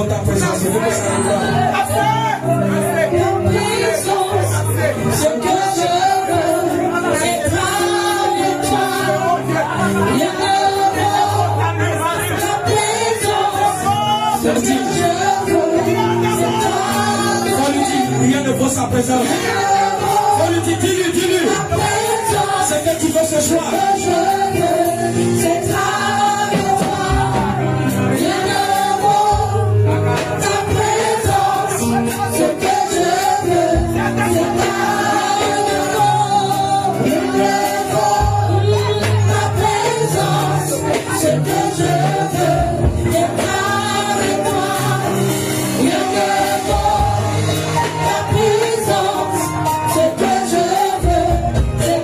dans ta présence. Je veux que ça arrive là. Ce que je veux, c'est travailler toi. Rien ne vaut sa présence. On lui dit, dis-lui. C'est que tu veux ce soir. C'est travailler toi. Rien ne vaut ta présence. Ce que je veux, c'est travailler toi. Rien ne vaut ta présence. Ce que je veux, c'est travailler toi. Rien ne vaut ta présence. Ce que je veux, c'est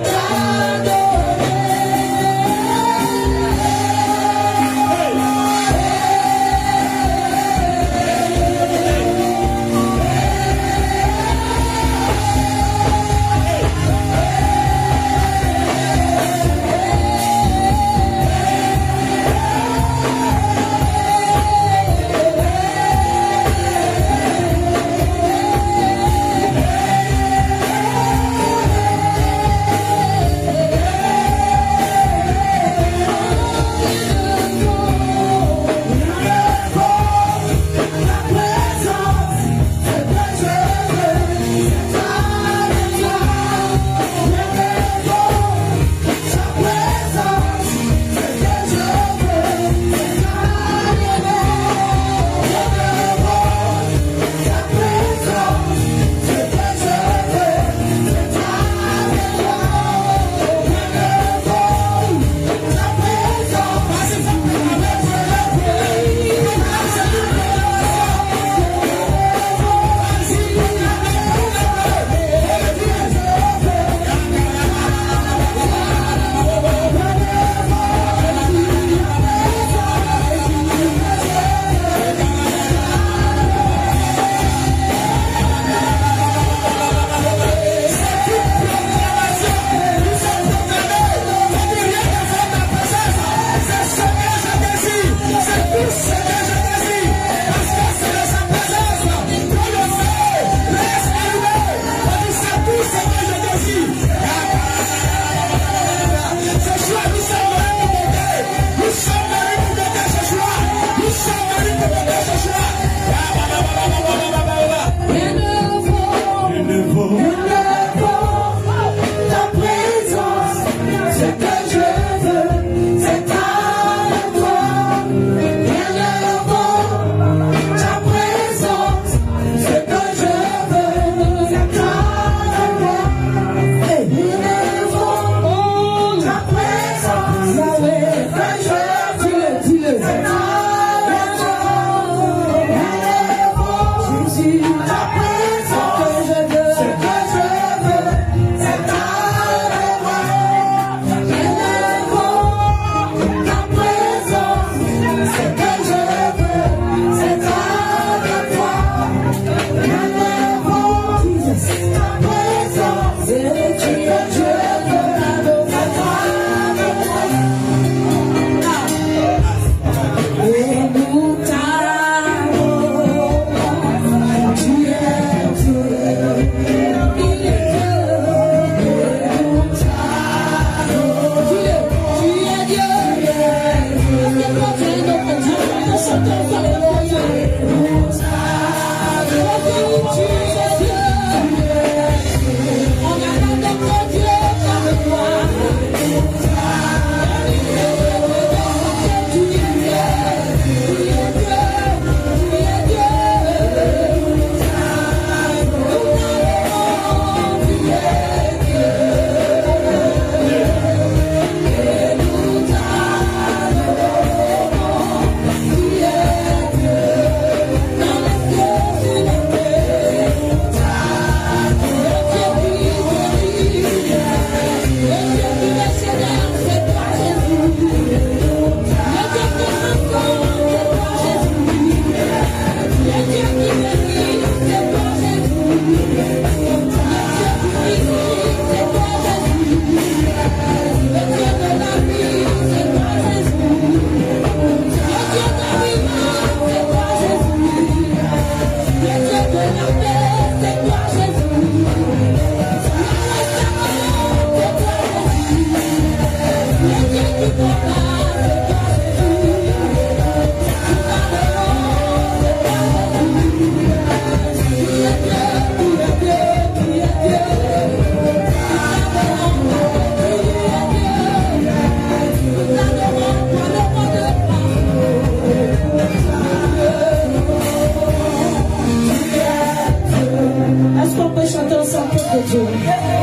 Dieu.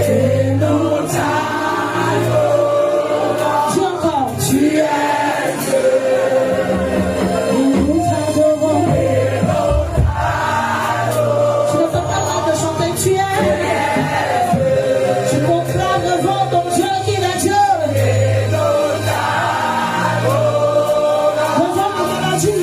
Et nous t'adorons. Dis encore. Tu es Dieu. Et nous t'adorons. Tu ne peux pas de chanter. Tu es Dieu. Tu proclames devant ton Dieu qu'il est Dieu. Et nous t'adorons. Devant mon Dieu.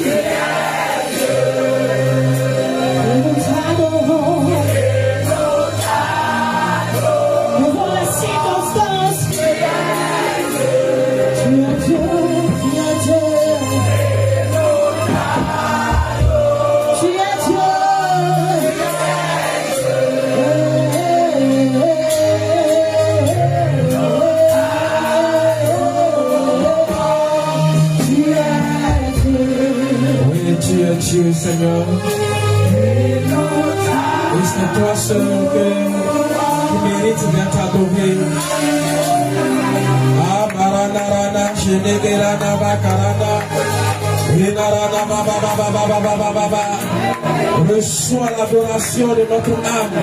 Dieu, Seigneur. Et c'est toi seul qui mérite d'être adoré. Ah, Maranarana, Shenegerana, Bakarana, Renarana, Baba. Reçois l'adoration de notre âme.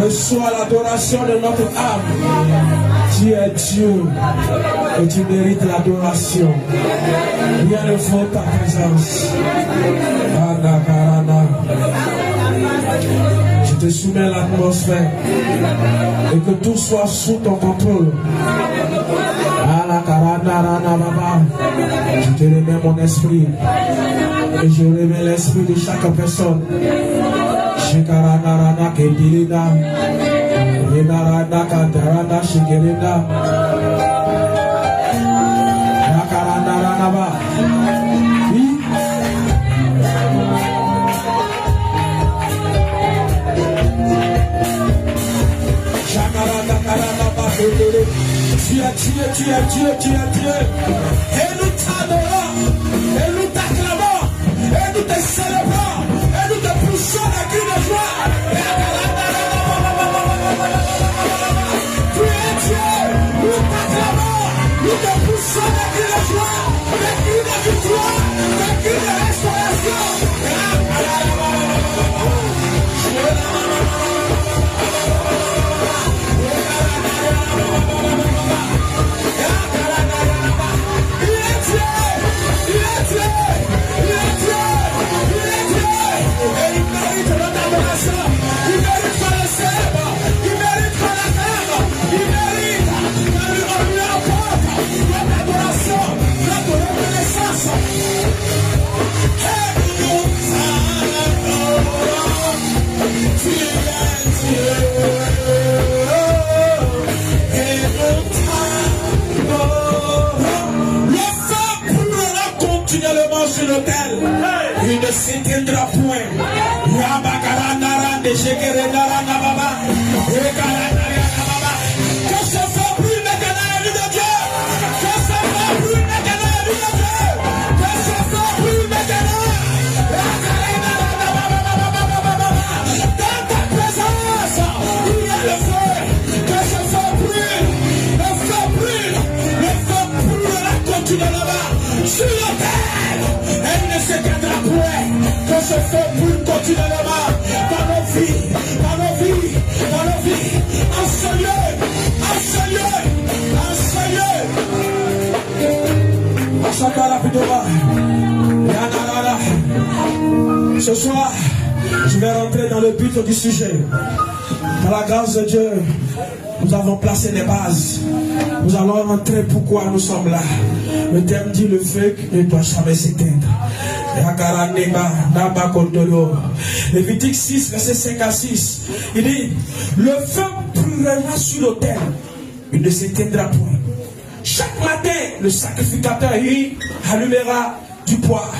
Reçois l'adoration de notre âme. Tu es Dieu et tu mérites l'adoration. Rien ne vaut ta présence. Je te soumets l'atmosphère et que tout soit sous ton contrôle. Je te remets mon esprit et je remets l'esprit de chaque personne. Shikaranarana Kedilina Renarana Kantarana Shikerina Nakaranarana. Tu es Dieu, tu es Dieu, tu es Dieu. Et nous t'adorons, et nous t'acclamons, et nous te célébrons, et nous te poussons à cri de joie. Tu es Dieu, nous t'acclamons, nous te poussons à cri de joie, des cris de victoire, des cris de restauration. Il ne s'éteindra point. Que ce soit plus maintenant la vie de Dieu. Que ce soit plus maintenant la vie de Dieu. Que ce soit plus maintenant. Dans ta présence, il y a le feu. Que ce soit plus. Le feu brûle. Le feu brûlera continuellement sur la terre. Elle ne s'éteindra point. Que ce feu brûle continuellement dans nos vies, dans nos vies, dans nos vies. En ce lieu, en ce lieu, en ce lieu. Ce soir, je vais rentrer dans le but du sujet. Par la grâce de Dieu, nous avons placé les bases. Nous allons rentrer pourquoi nous sommes là. Le thème dit le feu ne doit jamais s'éteindre. Lévitique 6, verset 5 à 6. Il dit, le feu brûlera sur l'autel. Il ne s'éteindra point. Chaque matin, le sacrificateur allumera du bois,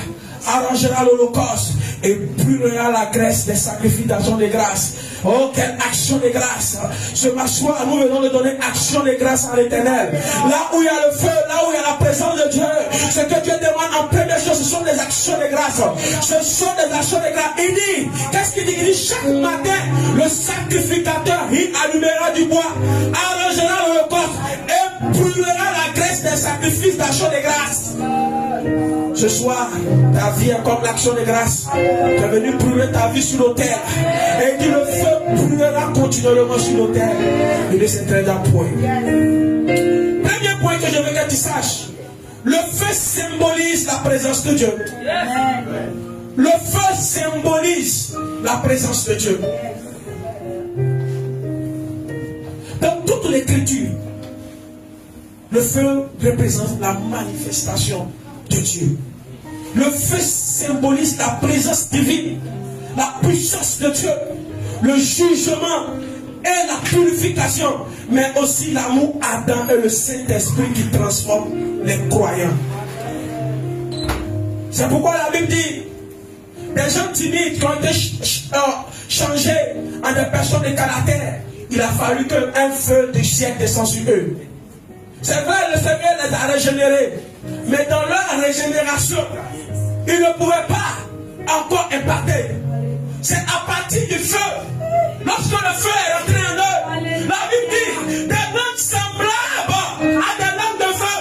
arrangera l'holocauste et brûlera la graisse des sacrifices d'action de grâce. Oh, quelle action de grâce! Ce soir, nous venons de donner action de grâce à l'Éternel. Là où il y a le feu, là où il y a la présence de Dieu, ce que Dieu demande en première chose, ce sont des actions de grâce. Ce sont des actions de grâce. Il dit, qu'est-ce qu'il dit? Il dit, chaque matin, le sacrificateur, il allumera du bois, arrangera l'holocauste et brûlera la graisse des sacrifices d'action de grâce. Ce soir, ta vie est comme l'action de grâce. Tu es venu brûler ta vie sur l'autel. Et il dit le feu brûlera continuellement sur l'autel. Il ne s'éteindra point. Premier point que je veux que tu saches. Le feu symbolise la présence de Dieu. Le feu symbolise la présence de Dieu. Dans toute l'écriture, le feu représente la manifestation de Dieu. Le feu symbolise la présence divine, la puissance de Dieu, le jugement et la purification, mais aussi l'amour ardent et le Saint-Esprit qui transforme les croyants. C'est pourquoi la Bible dit, des gens timides qui ont été changés en des personnes de caractère, il a fallu qu'un feu du ciel descende sur eux. C'est vrai, le Seigneur les a régénérés, mais dans leur régénération, ils ne pouvaient pas encore imparter. C'est à partir du feu, lorsque le feu est rentré en eux, la Bible dit, des langues semblables à des langues de feu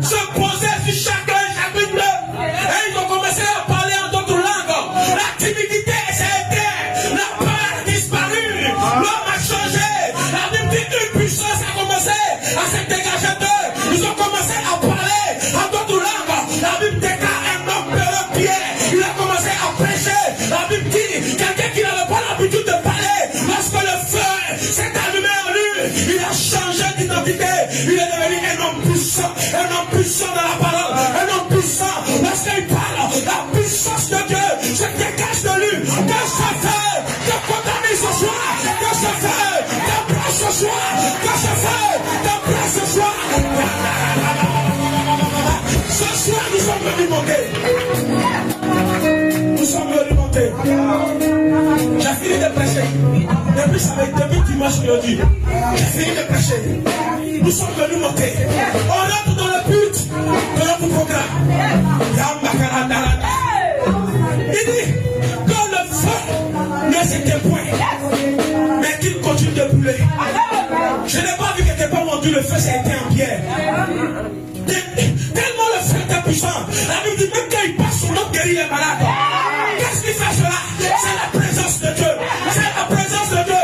se posaient sur chacune d'eux, et ils ont commencé à parler en d'autres langues. La timidité s'est éteinte, la peur a disparu, l'homme a changé, la Bible dit une puissance a commencé à se dégager d'eux, ils ont commencé à parler en d'autres langues. La Bible déclare un homme père Pierre, il a commencé à prêcher. La Bible dit, quelqu'un qui n'avait pas l'habitude de parler, lorsque le feu s'est allumé en lui, il a changé d'identité, il est devenu un homme puissant dans la parole, un homme puissant. Lorsqu'il parle, la puissance de Dieu se dégage de lui. Que ce feu te contamine ce soir, que ce feu t'embrasse ce soir, que ce feu t'embrasse ce soir. Ce soir, nous sommes venus monter. Nous sommes venus monter. J'ai fini de prêcher. Depuis dimanche aujourd'hui, j'ai fini de prêcher. Nous sommes venus monter. On rentre dans le but de notre programme. Il dit que le feu ne s'était point, mais qu'il continue de brûler. Je n'ai pas vu quelque part où on dit le feu s'est éteint en pierre. Tellement le feu était puissant. La Bible dit même quand il passe son nom guérit les malades. Qu'est-ce qui fait cela? C'est la présence de Dieu. C'est la présence de Dieu.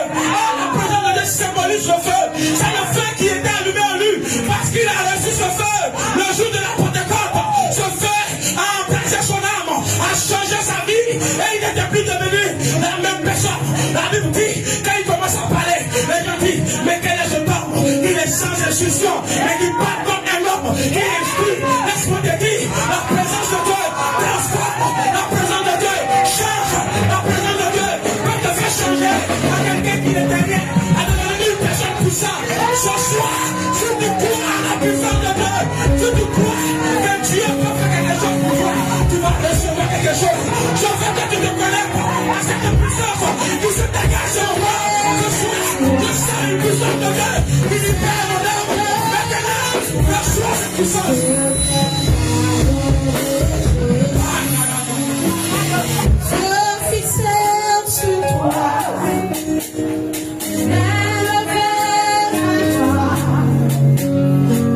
La présence de Dieu symbolise le feu. C'est le feu qui était allumé en lui. Parce qu'il a reçu ce feu le jour de la Pentecôte. Ce feu a embrasé son âme, a changé sa vie. Et il n'était plus devenu la même personne. La Bible dit, quand il commence à parler, les gens disent, mais quel est ce homme? Il est sans instruction. Mais il parle comme un homme qui est esprit. Laisse-moi te dire, la présence de Dieu transforme. La présence de Dieu change. La présence de Dieu peut te faire changer à quelqu'un qui n'était rien, à devenir une personne puissante. Ce soir, si tu crois à la puissance de Dieu, si tu crois que Dieu peut faire quelque chose pour toi, tu vas recevoir quelque chose. Je veux que tu te connectes à cette puissance qui se dégage en moi. Ce soir, je sens une puissance de Dieu qui libère mon âme. Maintenant, reçois cette puissance. Je fixé sur toi, élevé à toi,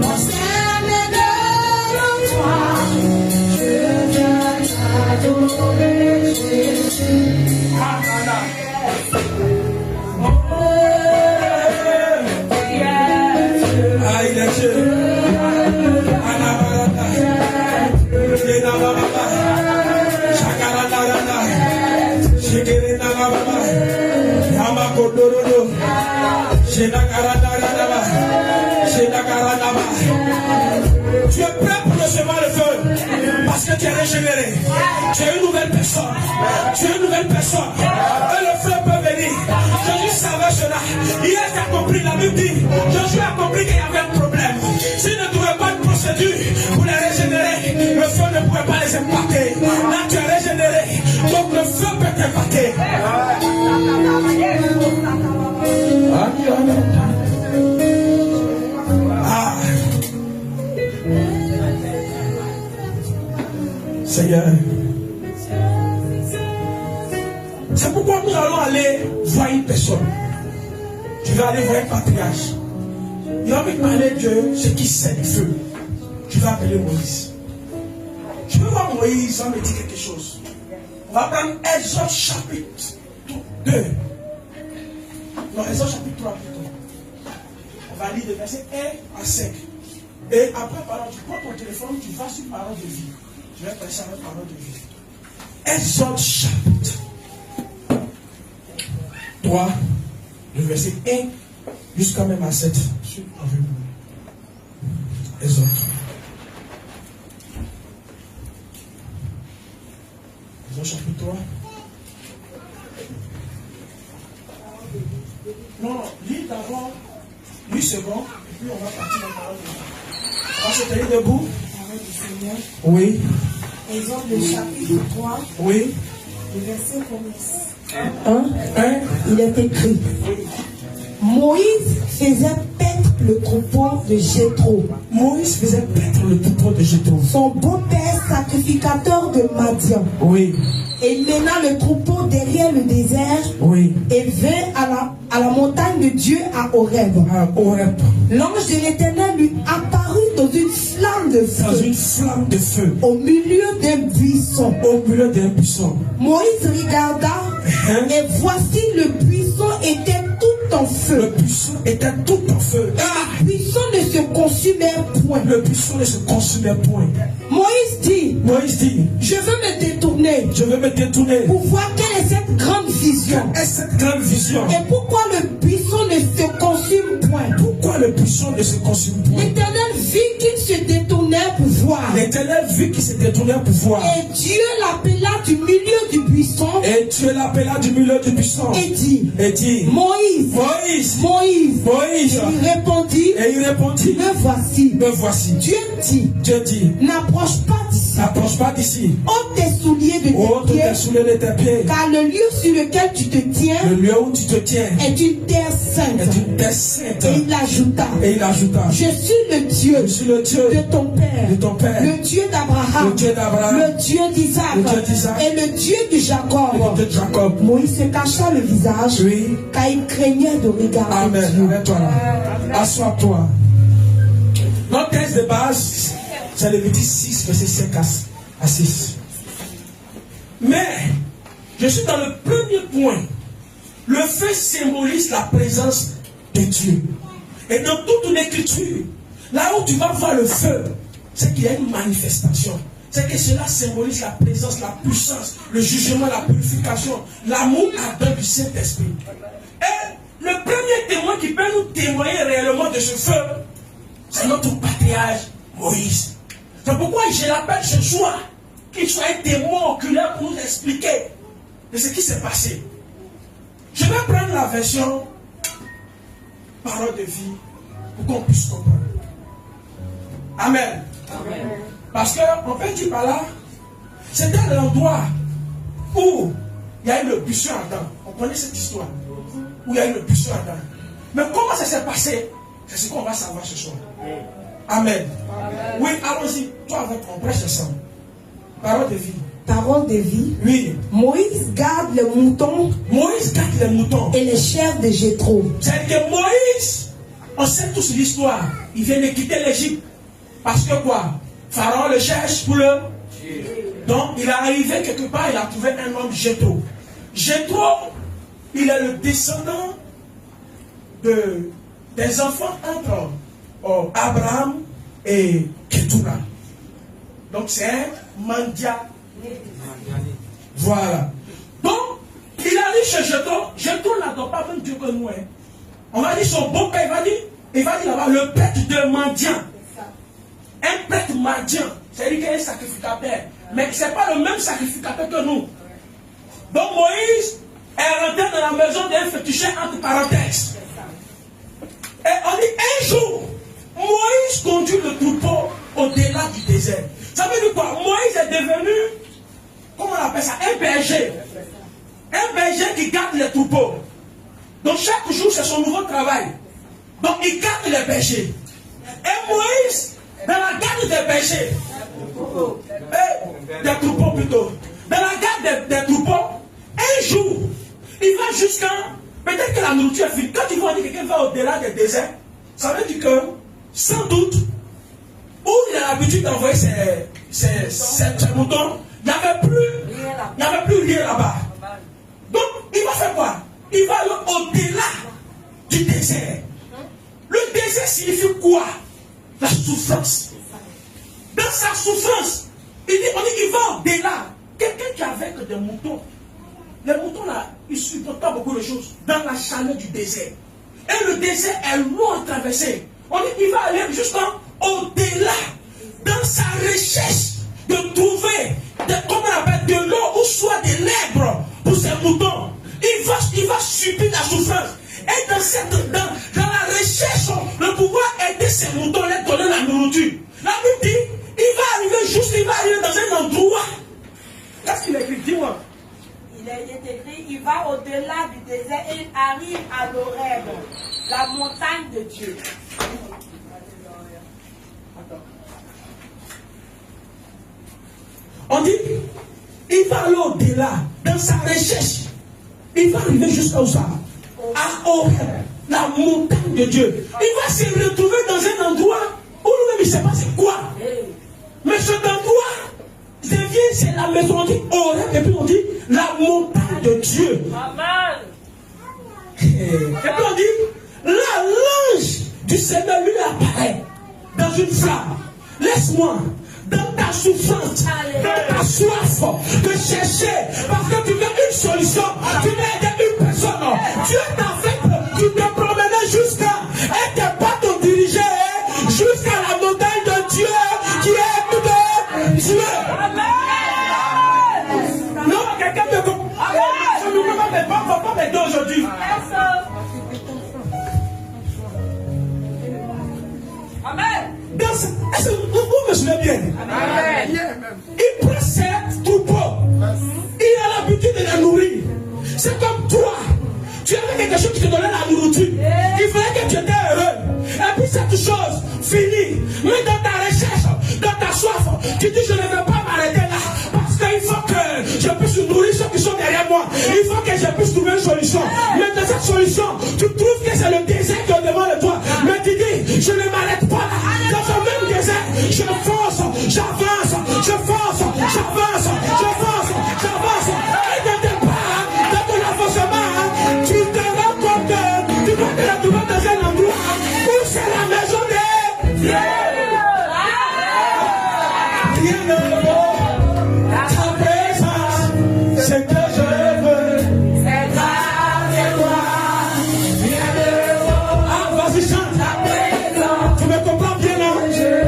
prosterné devant toi, je viens t'adorer, Jésus. Ah, il est Dieu. Tu es prêt pour recevoir le feu parce que tu es régénéré. Tu es une nouvelle personne. Tu es une nouvelle personne. Et le feu peut venir. Jésus savait cela. Hier, tu as compris, la Bible dit. Jésus a compris qu'il y avait un problème. S'il ne trouvait pas de procédure pour les régénérer, le feu ne pouvait pas les impacter. Là, tu es régénéré. Donc le feu peut t'impacter. Ah. Seigneur, c'est pourquoi nous allons aller voir une personne. Tu vas aller voir un patriarche. Il va me parler de ce qui sait du feu. Tu vas appeler Moïse. Je veux voir Moïse, on me dit quelque chose. On va prendre Exode chapitre 2. Non, Exode chapitre 3 plutôt. On va lire de verset 1 à 5. Et après, pardon, tu prends ton téléphone, tu vas sur parole de vie. Je vais prêcher avec parole de vie. Exode chapitre 3, le verset 1 jusqu'à même à 7. Exode. Exode chapitre 3. Non, lis d'abord, lis second, et puis on va partir dans la parole de Dieu. On va se tenir debout. Parole du Seigneur. Oui. Exode le chapitre 3. Oui. Le verset combien? 1. Il est écrit. Moïse faisait paître le troupeau de Jéthro. Moïse faisait paître le troupeau de Jéthro. Son beau-père sacrificateur de Madian. Oui. Et il mena le troupeau derrière le désert. Oui. Et vint à la montagne de Dieu à Horeb. Horeb. L'ange de l'Éternel lui apparut dans une flamme de feu. Dans une flamme de feu. Au milieu d'un buisson. Au milieu d'un buisson. Moïse regarda. Et voici le buisson était tout en feu. Le buisson était tout en feu. Le buisson ne se consumait point. Le buisson ne se consumait point. Moïse dit. Je veux me détourner. Je veux me détourner. Pour voir quelle est cette grande vision. Quelle est cette grande vision? Et pourquoi le buisson ne se consume point? Pourquoi le buisson ne se consume point? L'Éternel vit qu'il se détournait pour voir. L'Éternel vit qu'il se détournait pour voir. Et Dieu l'appela du milieu du buisson. Et Dieu l'appela du milieu du buisson. Et dit. Moïse. Et il répondit. Me voici. Dieu dit. N'approche pas d'ici. Ôte tes souliers de tes pieds. Car le lieu sur lequel tu te tiens. Est une terre sainte. Et il ajouta. Je suis le Dieu. De ton père. Le Dieu d'Abraham. Le Dieu d'Isaac. Et le Dieu de Jacob. Moïse se cacha le visage. Car il craignait de regarder. Amen. Arrête-toi là. Assois-toi. Notre texte de base, c'est Lévitique 6, verset 5 à 6. Mais, je suis dans le premier point. Le feu symbolise la présence de Dieu. Et dans toute une écriture, là où tu vas voir le feu, c'est qu'il y a une manifestation. C'est que cela symbolise la présence, la puissance, le jugement, la purification, l'amour ardent du Saint-Esprit. Et le premier témoin qui peut nous témoigner réellement de ce feu, c'est notre patriarche Moïse. C'est pourquoi je l'appelle ce soir, qu'il soit un témoin oculaire pour nous expliquer de ce qui s'est passé. Je vais prendre la version parole de vie pour qu'on puisse comprendre. Amen. Amen. Parce qu'on peut dire par là, c'était l'endroit où il y a eu le buisson ardent. On connaît cette histoire. Où il y a eu le buisson ardent. Mais comment ça s'est passé? C'est ce qu'on va savoir ce soir. Amen. Amen. Oui, allons-y. Toi avec ton prêche ensemble. Parole de vie. Parole de vie. Oui. Moïse garde les moutons. Et les chèvres de Jéthro. C'est-à-dire que Moïse, on sait tous l'histoire. Il vient de quitter l'Égypte. Parce que quoi? Pharaon le cherche pour le... Donc, il est arrivé quelque part, il a trouvé un homme, Jéthro. Jéthro, il est le descendant des enfants entre Abraham et Ketura. Donc, c'est un Mandia. Voilà. Donc, il arrive chez Jéthro. Jéthro n'adore pas même Dieu que nous. Hein. On va dire son beau-père, il va dire là-bas, le prêtre de Mandian. Un prêtre Mandian, c'est-à-dire qu'il est un sacrificateur. Mais ce n'est pas le même sacrificateur que nous. Donc Moïse est rentré dans la maison d'un féticheur entre parenthèses. Et on dit un jour, Moïse conduit le troupeau au-delà du désert. Ça veut dire quoi? Moïse est devenu, comment on appelle ça, un berger. Un berger qui garde les troupeaux. Donc chaque jour, c'est son nouveau travail. Donc il garde les bergers. Et Moïse, dans la garde des bergers, des troupeaux plutôt, dans la garde des troupeaux, un jour, il va jusqu'à, peut-être que la nourriture est finie. Quand il va dire que quelqu'un va au-delà des déserts, ça veut dire que, sans doute, où il a l'habitude d'envoyer ces moutons, il n'y avait plus rien là-bas. Donc, il va faire quoi? Il va aller au-delà du désert. Le désert signifie quoi? La souffrance. Dans sa souffrance, on dit qu'il va au-delà. Quelqu'un qui avait que des moutons, les moutons là, ils supportent pas beaucoup de choses dans la chaleur du désert. Et le désert est loin à traverser. On dit qu'il va aller jusqu'au au-delà, dans sa recherche de trouver comment on appelle, de l'eau ou soit de l'herbe pour ses moutons. Il va subir la souffrance. Et dans la recherche de pouvoir aider ses moutons, leur donner la nourriture. La Bible dit, il va arriver dans un endroit. Qu'est-ce qu'il écrit? Dis-moi. Il est écrit, il va au-delà du désert et il arrive à l'Horeb, la montagne de Dieu. On dit, il va aller au-delà, dans sa recherche. Il va arriver jusqu'à ça, à Horeb, la montagne de Dieu. Il va se retrouver dans un endroit où lui-même il ne sait pas c'est quoi. Mais cet endroit c'est la maison, on dit Horeb, et puis on dit la montagne de Dieu. Amen. Et puis on dit, là, l'ange du Seigneur lui apparaît dans une flamme. Laisse-moi, dans ta souffrance, dans ta soif de chercher, parce que tu veux une solution, tu veux aider une personne. Dieu t'a fait, tu te promenais jusqu'à, et tes pas t'ont dirigé jusqu'à la montagne de Dieu qui est de Dieu. Non, quelqu'un me comprend. Je ne peux pas m'aider aujourd'hui. Amen. Est-ce que vous me suivez bien? Amen. Il prend ses troupeaux. Il a l'habitude de les nourrir. C'est comme toi. Tu avais quelque chose qui te donnait la nourriture. Il fallait que tu étais heureux. Et puis cette chose finie. Mais dans ta recherche, dans ta soif, tu dis je ne vais pas m'arrêter là. Parce qu'il faut que je puisse nourrir ceux qui sont derrière moi. Il faut que je puisse trouver une solution. Mais dans cette solution, tu trouves que c'est le désert qui est devant de toi. Mais tu dis, je ne m'arrête pas là. Dans ce même désert, je fonce, j'avance, je fonce, j'avance, je fonce, j'avance. Et dans tes pas, dans ton avancement, tu te rends compte que tu vas te retrouver dans un endroit où c'est la maison de Dieu. Rien ne vaut ta présence, c'est que je veux. C'est grâce toi. Rien ne vaut. Ah, vas-y, chante. Ta présence. Tu me comprends bien, non? C'est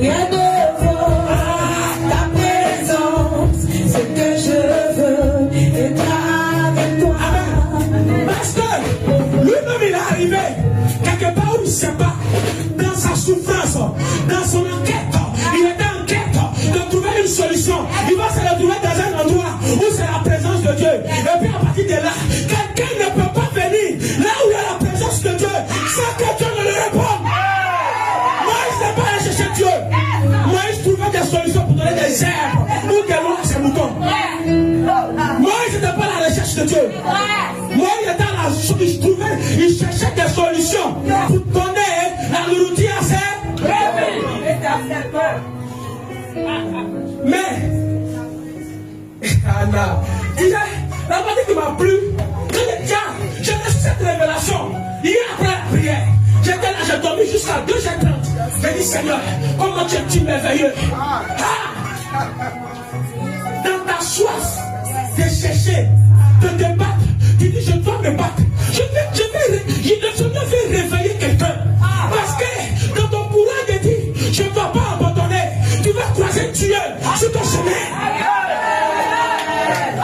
rien ne vaut ta présence, ce que je veux être avec toi. Amen. Parce que lui-même il est arrivé quelque part où il ne sait pas, dans sa souffrance, dans son enquête, il était en quête de trouver une solution. Il va se retrouver dans un endroit où c'est la présence de Dieu. Et puis à partir de là, quelqu'un ne peut pas venir là où il y a la présence de Dieu sans que Dieu ne lui réponde. Moïse n'est pas allé chercher Dieu. Moïse trouvait des solutions pour donner des herbes ou des lois à ses moutons. Moïse n'était pas à la recherche de Dieu. Moïse était à la trouvait, il cherchait des solutions pour donner la nourriture à ses mais Anna, la partie qui m'a plu, tiens, j'ai reçu cette révélation. Hier après la prière, j'étais là, j'ai dormi jusqu'à 2h30. J'ai dit Seigneur, comment tu es merveilleux. Dans ta soif de chercher, de te battre, tu dis je dois me battre. Le Seigneur veut réveiller quelqu'un. Parce que dans ton courant de dire, je ne dois pas abandonner. Tu vas croiser Dieu sur ton chemin.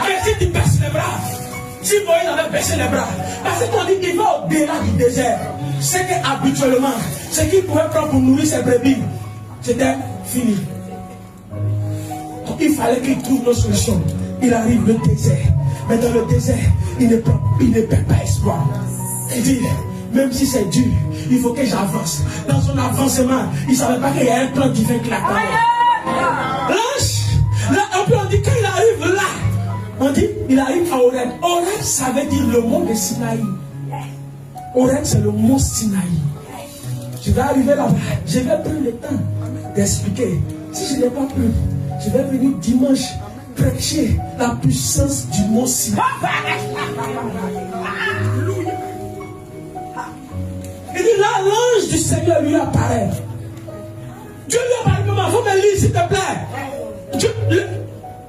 Mais si tu baisses les bras, si Moïse avait baissé les bras, parce qu'on dit qu'il va au-delà du désert, c'est qu'habituellement, ce qu'il pouvait prendre pour nourrir ses brebis, c'était fini. Donc il fallait qu'il trouve une solution. Il arrive le désert. Mais dans le désert, il ne perd pas espoir. Il dit, même si c'est dur, il faut que j'avance. Dans son avancement, il ne savait pas qu'il y a un plan divin qui l'attendait. Là, on dit quand il arrive là, on dit, il arrive à Horeb. Horeb, ça veut dire le mont de Sinaï. Horeb, c'est le mont Sinaï. Je vais arriver là-bas. Je vais prendre le temps d'expliquer. Si je n'ai pas pu, je vais venir dimanche prêcher la puissance du mot si. Il dit là, l'ange du Seigneur lui apparaît. Dieu lui apparaît comment? Il faut me lire s'il te plaît. Dieu,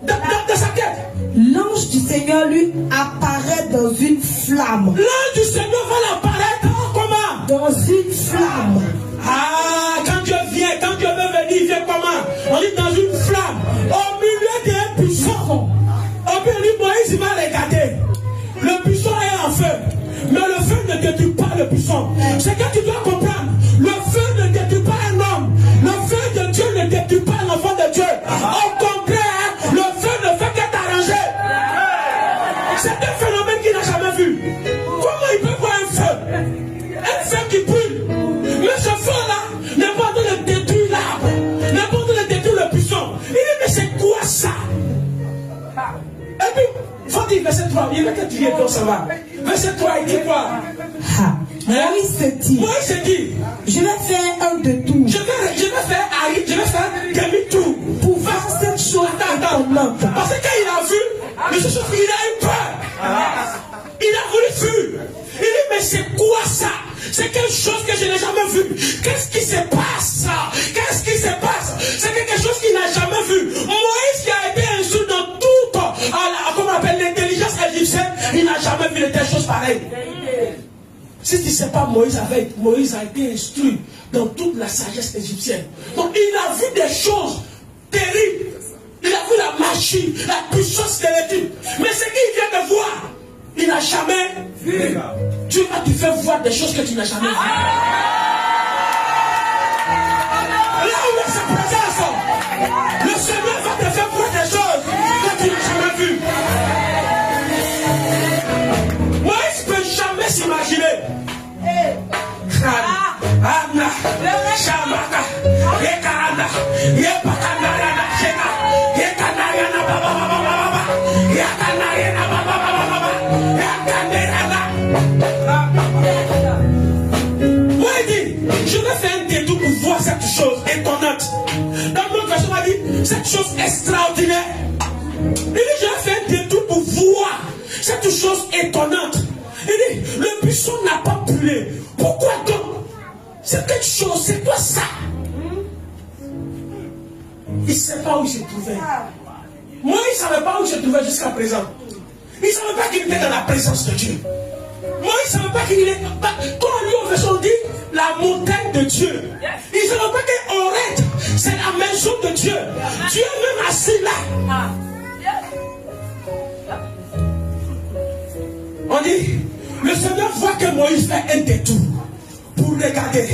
dans sa tête. L'ange du Seigneur lui apparaît dans une flamme. L'ange du Seigneur va l'apparaître comment? Dans une flamme. Ah, quand Dieu vient, quand Dieu veut venir, il vient comment? On dit dans une flamme, au milieu d'un buisson. Au milieu, Moïse, il va regarder. Le buisson est en feu. Mais le feu ne détruit pas le buisson. C'est que tu dois comprendre. Le feu ne détruit pas un homme. Le feu de Dieu ne détruit pas l'enfant de Dieu. Au contraire, le feu ne fait que t'arranger. C'est un phénomène qu'il n'a jamais vu. Comment il peut voir un feu qui brûle. Mais ce feu-là n'est pas en train de détruire l'arbre, n'est pas en train de détruire le buisson. Il dit, mais c'est quoi ça? Et puis, il faut dire verset 3, il veut que tu viennes comme ça va. Verset 3, il dit quoi? Moïse se dit, je vais faire un détour. Je vais faire demi-tour pour faire cette chose étonnante. Parce que quand il a vu, il a eu peur. Il a voulu fuir. Il dit, mais c'est quoi ça? C'est quelque chose que je n'ai jamais vu. Qu'est-ce qui se passe? Qu'est-ce qui se passe? C'est quelque chose qu'il n'a jamais vu. Moïse qui a été instruit dans toute, comment on appelle, l'intelligence égyptienne, il n'a jamais vu de telles choses pareilles. Si tu ne sais pas, Moïse a été instruit dans toute la sagesse égyptienne. Donc il a vu des choses terribles. Il a vu la magie, la puissance de l'Égypte. Mais ce qu'il vient de voir, il n'a jamais vu. Dieu va te faire voir des choses que tu n'as jamais vues. Là où est sa présence, le Seigneur va te faire voir des choses que tu n'as jamais vues. Moïse ne peut jamais s'imaginer. Je vais faire un détour pour voir cette chose étonnante. Dans notre version, on a dit cette chose extraordinaire. Il dit, je vais faire un détour pour voir cette chose étonnante. Il dit, le buisson n'a pas brûlé. Pourquoi donc? C'est quelque chose, c'est quoi ça? Il ne sait pas où il se trouvait. Moi, il ne savait pas où il se trouvait jusqu'à présent. Il ne savait pas qu'il était dans la présence de Dieu. Moi, il ne savait pas qu'il était. Quand on lit au verset, on dit la montagne de Dieu. Il ne savait pas qu'Horeb, c'est la maison de Dieu. Dieu est même assis là. On dit, le Seigneur voit que Moïse fait un détour pour regarder.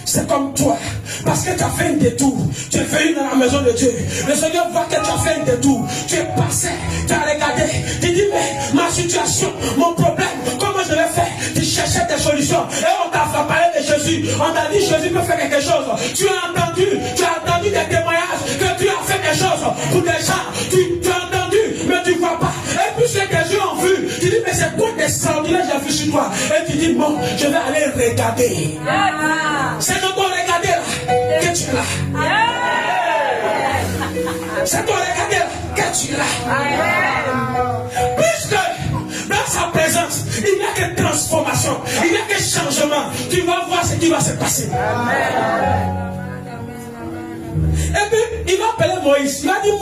C'est comme toi. Parce que tu as fait un détour. Tu es venu dans la maison de Dieu. Le Seigneur voit que tu as fait un détour. Tu es passé. Tu as regardé. Tu dis, mais ma situation, mon problème, comment je vais faire? Tu cherchais des solutions. Et on t'a fait parler de Jésus. On t'a dit, Jésus peut faire quelque chose. Tu as entendu des témoignages que tu as fait des choses pour des gens. Tu as entendu, mais tu ne vois pas. Et puis ce que tes yeux ont vu, tu dis, mais c'est quoi d'extraordinaire j'ai vu sur toi? Et tu dis, bon, je vais aller regarder. C'est de ton regarder là que tu es là. C'est ton regarder là que tu es là. Puisque dans sa présence, il n'y a que transformation, il n'y a que changement. Tu vas voir ce qui va se passer. Et puis il va appeler Moïse. Il va dire,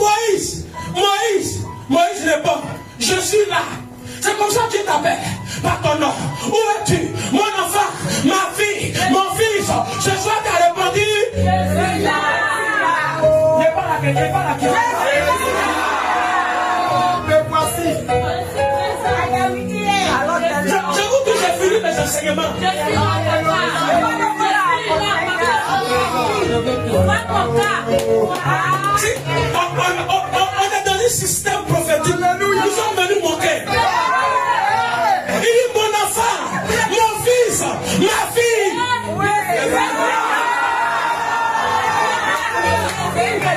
Moïse répond, je suis là. C'est comme ça que tu t'appelles par ton nom. Où es-tu? Mon enfant, ma fille, mon fils. Ce soir tu as répondu, je suis là. N'est pas là, n'est pas là. Me voici. Je vous dis, j'ai fini mes enseignements. On est dans un système prophétique. Nous sommes venus moquer. Il dit, mon enfant, mon fils, ma fille.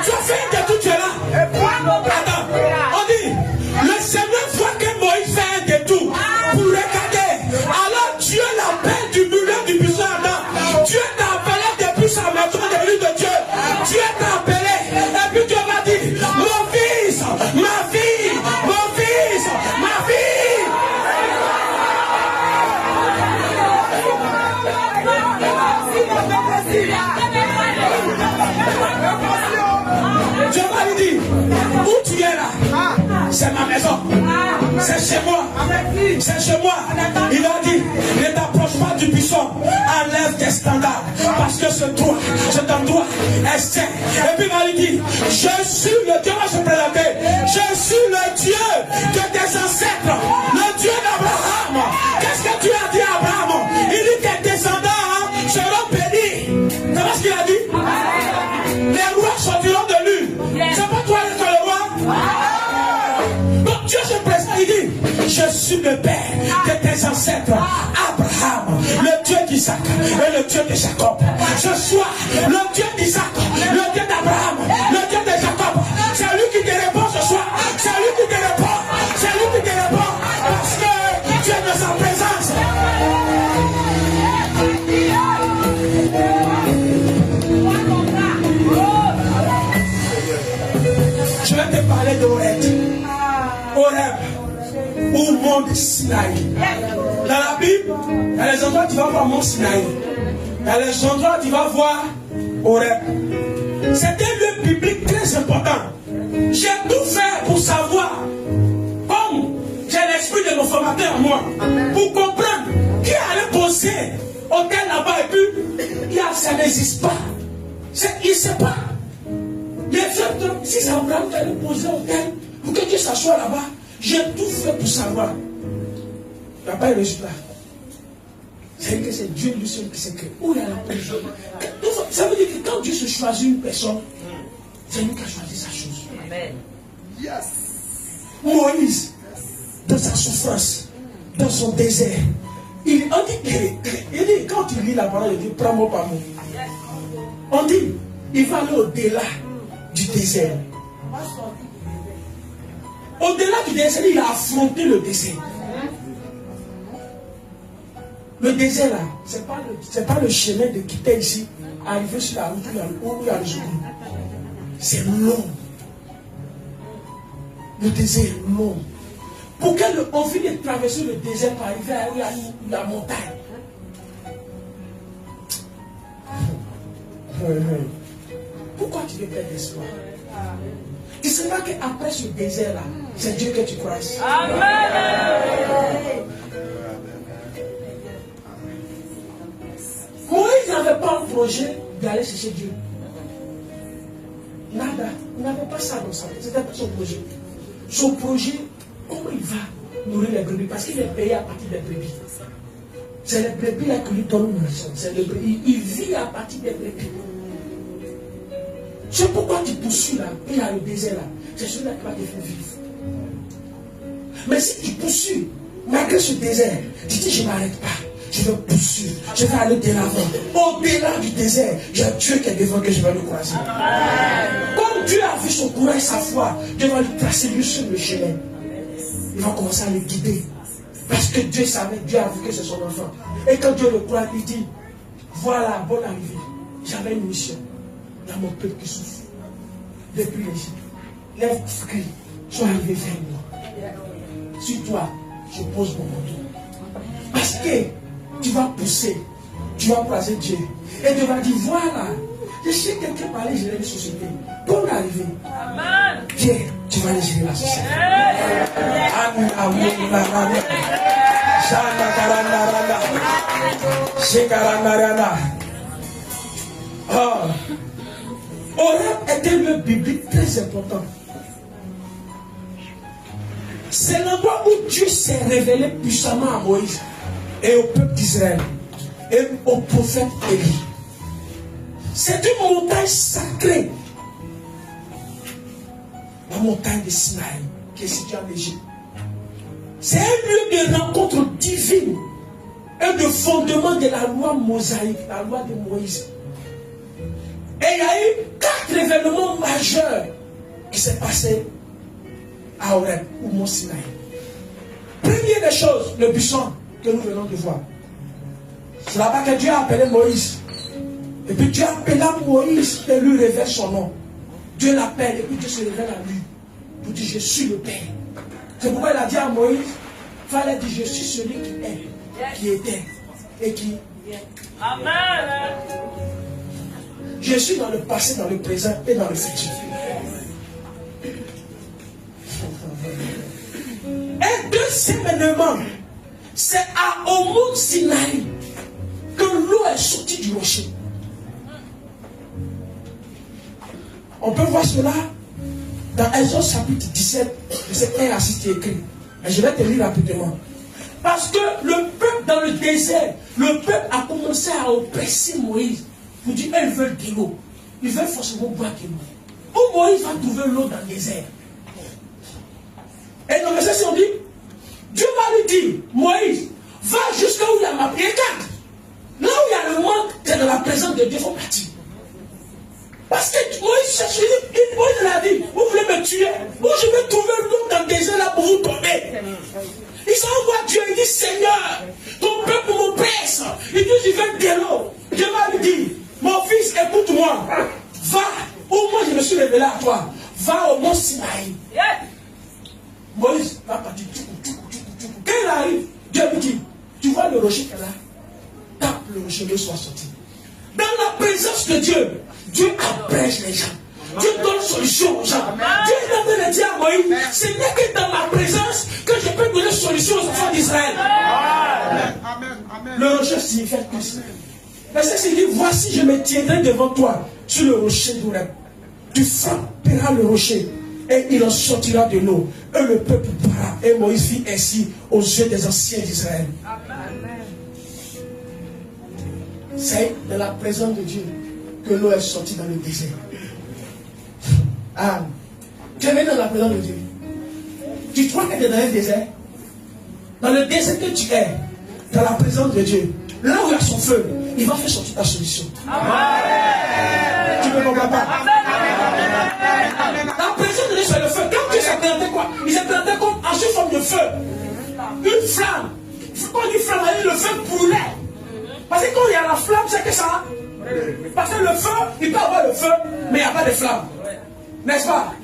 Tu as fait un détour, tu es là. Attends, on dit, le Seigneur voit que Moïse fait un détour pour regarder. Alors Dieu l'appelle du milieu du buisson. Dieu t'a appelé C'est ma maison. C'est chez moi. C'est chez moi. Il a dit, ne t'approche pas du buisson. Enlève tes standards. Parce que cet endroit est saint. Et puis il m'a dit, je suis le Dieu, va se présenter. Je suis le Dieu de tes ancêtres. Le Dieu d'Abraham. Qu'est-ce que tu as dit à Abraham? Il dit que tes descendants seront bénis. C'est ce qu'il a dit. Les rois sortiront de lui. C'est pas toi qui es le roi. Donc Dieu se présente, il dit, je suis le père de tes ancêtres, Abraham, le Dieu d'Isaac et le Dieu de Jacob. Ce soir, le Dieu d'Isaac, le Dieu d'Abraham, le Dieu de Jacob, c'est lui qui te répond ce soir. C'est lui qui te répond. C'est lui qui te répond. Parce que tu es dans sa présence. Je vais te parler d'Oreb. Oreb, ou mont Sinaï. Dans la Bible, il y a les endroits où tu vas voir mont Sinaï. Il y a les endroits où tu vas voir Oreb. C'est un lieu biblique très important. J'ai tout fait pour savoir, comme j'ai l'esprit de nos formateurs en moi, pour comprendre qui allait poser hôtel là-bas et puis ça n'existe pas. Il ne sait pas. Mais si ça me rend de poser hôtel pour que Dieu s'assoie là-bas, j'ai tout fait pour savoir. Il n'y a pas de résultat. C'est que c'est Dieu lui seul qui sait que où il y a la position. Ça veut dire que quand Dieu se choisit une personne, c'est lui qui a choisi sa chose. Amen. Yes. Moïse, dans sa souffrance, dans son désert, on dit quand il lit la parole, il dit prends mot par mot. On dit il va aller au-delà du désert. Au-delà du désert, il a affronté le désert. Le désert là, c'est pas le chemin de quitter ici, arriver sur la route où il y a le jour. C'est long. Le désert est long. Pour qu'on finisse de traverser le désert pour arriver à où il y a la montagne. Pourquoi tu veux perdre l'espoir? Il sera qu'après ce désert là, c'est Dieu que tu crois. Amen. Moïse n'avait pas un projet d'aller chercher Dieu. Nada. Il n'avait pas ça dans sa vie. C'était pas son projet. Son projet, comment il va nourrir les brebis? Parce qu'il est payé à partir des brebis. C'est les brebis là qui lui donnent une raison. Il vit à partir des brebis. C'est pourquoi tu poursuis là, il y a le désert là. C'est celui-là qui va te faire vivre. Mais si tu poursuis, malgré ce désert, tu dis je ne m'arrête pas. Je vais poursuivre. Je vais aller de l'avant. Au-delà du désert, il y a Dieu qui est devant que je vais le croiser. Comme Dieu a vu son courage, sa foi, Dieu va lui tracer lui sur le chemin. Il va commencer à le guider. Parce que Dieu savait, Dieu a vu que c'est son enfant. Et quand Dieu le croit, il dit, voilà, bonne arrivée. J'avais une mission. Il y a mon peuple qui souffre. Depuis l'Égypte. Lève, crie. Sois arrivé vers moi. Sur toi, je pose mon manteau. Parce que tu vas pousser. Tu vas croiser Dieu. Et Dieu va dire, voilà. Je sais que quelqu'un va aller gérer la société. Bonne arrivée. Amen. Viens, tu vas aller gérer la société. Oreb est un lieu biblique très important. C'est l'endroit où Dieu s'est révélé puissamment à Moïse et au peuple d'Israël et au prophète Élie. C'est une montagne sacrée. La montagne de Sinaï qui est située en Égypte. C'est un lieu de rencontre divine et de fondement de la loi mosaïque, la loi de Moïse. Et il y a eu 4 événements majeurs qui s'est passé à Horeb ou Mont Sinaï. Première des choses, le buisson que nous venons de voir. C'est là-bas que Dieu a appelé Moïse. Et puis Dieu appela Moïse et lui révèle son nom. Dieu l'appelle et puis Dieu se révèle à lui. Pour dire je suis le Père. C'est pourquoi il a dit à Moïse, il fallait dire je suis celui qui est, qui était et qui vient. Amen. Je suis dans le passé, dans le présent et dans le futur. deuxième élément, c'est au mont Sinaï que l'eau est sortie du rocher. On peut voir cela dans Exode chapitre 17, verset 1 à 6 qui est écrit. Et je vais te lire rapidement. Parce que le peuple dans le désert, le peuple a commencé à oppresser Moïse. Pour dire, ils veulent de l'eau. Ils veulent forcément boire de l'eau. Où Moïse va trouver l'eau dans le désert? Et dans le verset, on dit, Dieu va lui dire, Moïse, va jusqu'à où il y a ma prière. Là où il y a le manque, c'est dans la présence de Dieu, il faut partir. Parce que Moïs cherche, Moïse l'a dit, vous voulez me tuer, où je vais trouver l'eau dans le désert là pour vous tomber. Il s'envoie Dieu, il dit, Seigneur, ton peuple m'oppresse. Il dit, je veux de l'eau. Dieu va lui dire, mon fils, écoute-moi, va, au moins je me suis révélé à toi, va au mont Sinaï. Moïse va partir, quand il arrive, Dieu lui dit, tu vois le rocher qu'elle a, tape le rocher, l'eau soit sortie. Dans la présence de Dieu, Dieu abrège les gens. Dieu donne solution aux gens. Dieu est en train de dire à Moïse, ce n'est que dans ma présence que je peux donner solution aux enfants d'Israël. Le rocher signifie plus. Verset 6 dit, voici je me tiendrai devant toi sur le rocher d'Oreb. Tu frapperas le rocher et il en sortira de l'eau. Et le peuple boira. Et Moïse fit ainsi aux yeux des anciens d'Israël. C'est de la présence de Dieu que l'eau est sortie dans le désert. Ah, tu es venu dans la présence de Dieu. Tu crois que tu es dans un désert? Dans le désert que tu es, dans la présence de Dieu, là où il y a son feu, il va faire sortir ta solution. Amen. Tu ne comprends pas? Amen. La présence de Dieu, c'est le feu. Quand Dieu s'est présenté quoi? Il s'est présenté comme en sous forme de feu. Une flamme. Quand il dit flamme, le feu brûlait. Parce que quand il y a la flamme, c'est que ça. Parce que le feu, il peut avoir le feu, mais il n'y a pas de flamme. N'est-ce pas?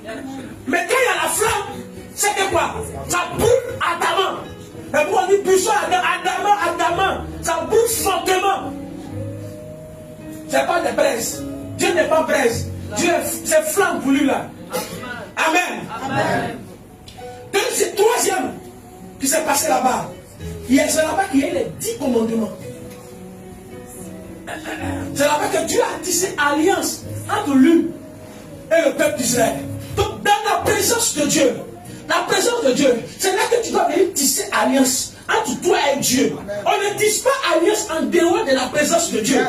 Mais quand il y a la flamme, c'est que quoi? Ça brûle ardemment. Et pour on dit buisson ardemment, ça brûle fortement. C'est pas de braise. Dieu n'est pas braise. Dieu, c'est flamme pour lui là. Amen. Amen. C'est troisième qui s'est passé là-bas. C'est là-bas qu'il y a les 10 commandements. C'est là-bas que Dieu a tissé alliance entre lui et le peuple d'Israël. Donc dans la présence de Dieu, c'est là que tu dois venir tisser alliance entre toi et Dieu. On ne tisse pas alliance en dehors de la présence de Dieu.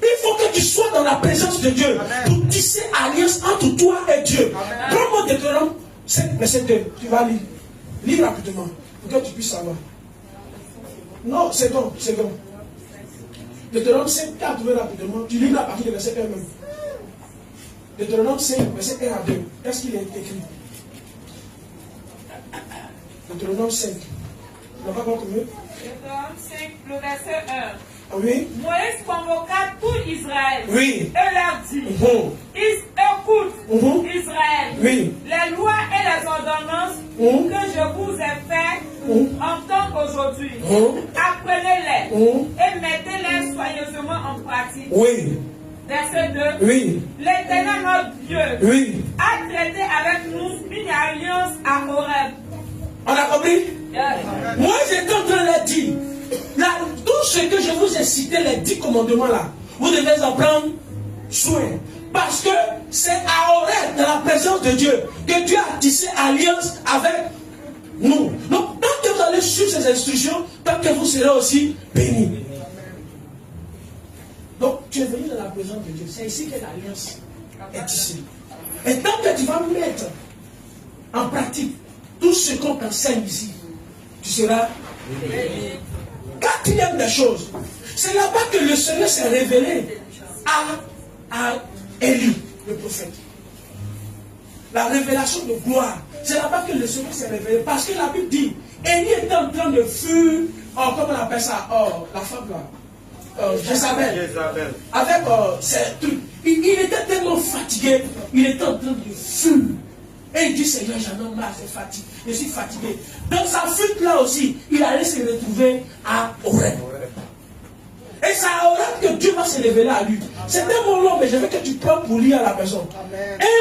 Il faut que tu sois dans la présence de Dieu pour tisser alliance entre toi et Dieu. Prends-moi Deutéronome 7, verset 2. Tu vas lire. Lis rapidement pour que tu puisses savoir. Non, c'est bon. Deutéronome 5, 4, rapidement. Tu lis à partir du verset 1 même. Deutéronome 5, verset 1 à 2. Qu'est-ce qu'il est écrit? Deutéronome 5. On va voir combien? Deutéronome 5, le verset 1. Oui. Moïse convoqua tout Israël. Oui. Et leur dit, écoute, Israël, oui, les lois et les ordonnances que je vous ai faites entendre aujourd'hui. Apprenez-les et mettez-les soigneusement en pratique. Oui. Verset 2. Oui. L'Éternel notre Dieu a traité avec nous une alliance à Horeb. On a compris? Moi, j'étais en train de dire, tout ce que je vous ai cité, les 10 commandements là, vous devez en prendre soin. Parce que c'est à Horeb, dans la présence de Dieu, que Dieu a tissé alliance avec nous. Donc, tant que vous allez suivre ces instructions, tant que vous serez aussi bénis. Donc, tu es venu dans la présence de Dieu. C'est ici que l'alliance est tissée. Et tant que tu vas mettre en pratique tout ce qu'on t'enseigne ici, tu seras béni. Quatrième des choses, c'est là-bas que le Seigneur s'est révélé à Élie, le prophète. La révélation de gloire, c'est là-bas que le Seigneur s'est révélé. Parce que la Bible dit, Élie était en train de fuir, comment on appelle ça, la femme là, Jézabel. Avec ces trucs. Il était tellement fatigué, il était en train de fuir. Et il dit, Seigneur, j'en ai marre, je suis fatigué. Dans sa fuite là aussi, il allait se retrouver à Horeb. Et c'est à Horeb que Dieu va se révéler à lui. C'est un mot long, mais je veux que tu prends pour lire à la maison.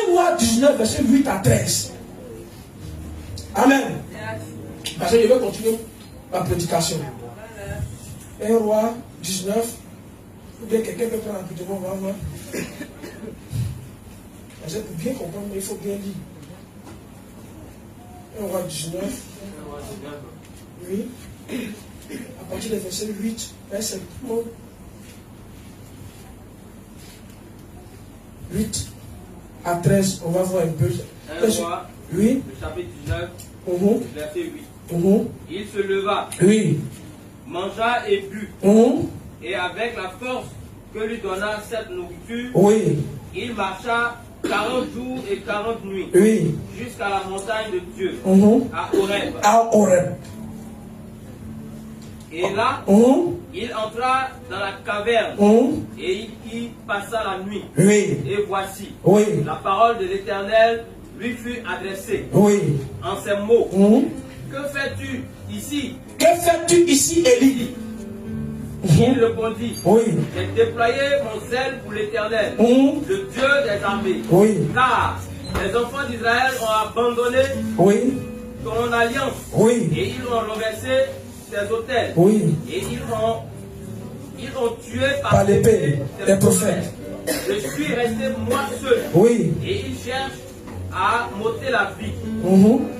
1 Roi 19, verset 8 à 13. Amen. Parce que je vais continuer ma prédication. 1 Roi 19. Ou bien quelqu'un peut prendre rapidement, maman. Pour bien comprendre, mais il faut bien lire. 1 Roi 19. Oui. À partir du verset 8, verset 8 à 13, on va voir un peu. 1 Roi, oui. le chapitre 19, verset 8. Il se leva, oui, mangea et but, et avec la force que lui donna cette nourriture, oui, il marcha 40 jours et 40 nuits, oui, jusqu'à la montagne de Dieu, à Horeb. À Horeb. Et là, il entra dans la caverne et il y passa la nuit. Oui. Et voici, oui, la parole de l'Éternel lui fut adressée oui, en ces mots. Que fais-tu ici? Que fais-tu ici, Élie? Il répondit, oui, j'ai déployé mon zèle pour l'Éternel, le Dieu des armées. Oui. Car les enfants d'Israël ont abandonné oui, ton alliance, oui, et ils ont renversé tes autels, oui, et ils ont tué par l'épée des prophètes. Je suis resté moi seul, Oui, et ils cherchent à m'ôter la vie.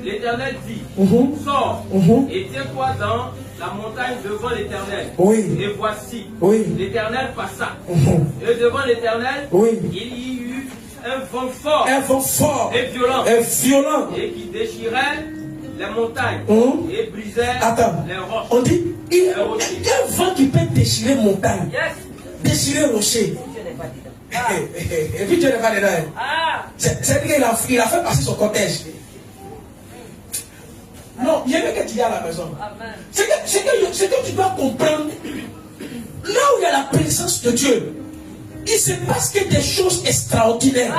L'Éternel dit, sors et tiens-toi dans la montagne devant l'Éternel. Oui. Et voici, Oui. l'Éternel passa. Et devant l'Éternel, Oui. il y eut un vent fort, et violent, et qui déchirait les montagnes et brisait les roches. On dit, il y a un vent qui peut déchirer montagne, déchirer rocher. Et puis Dieu n'est pas dedans. C'est-à-dire qu'il a fait passer son cortège. Non, il y a que tu es à la maison. C'est que tu dois comprendre. Là où il y a la présence de Dieu, il se passe que des choses extraordinaires.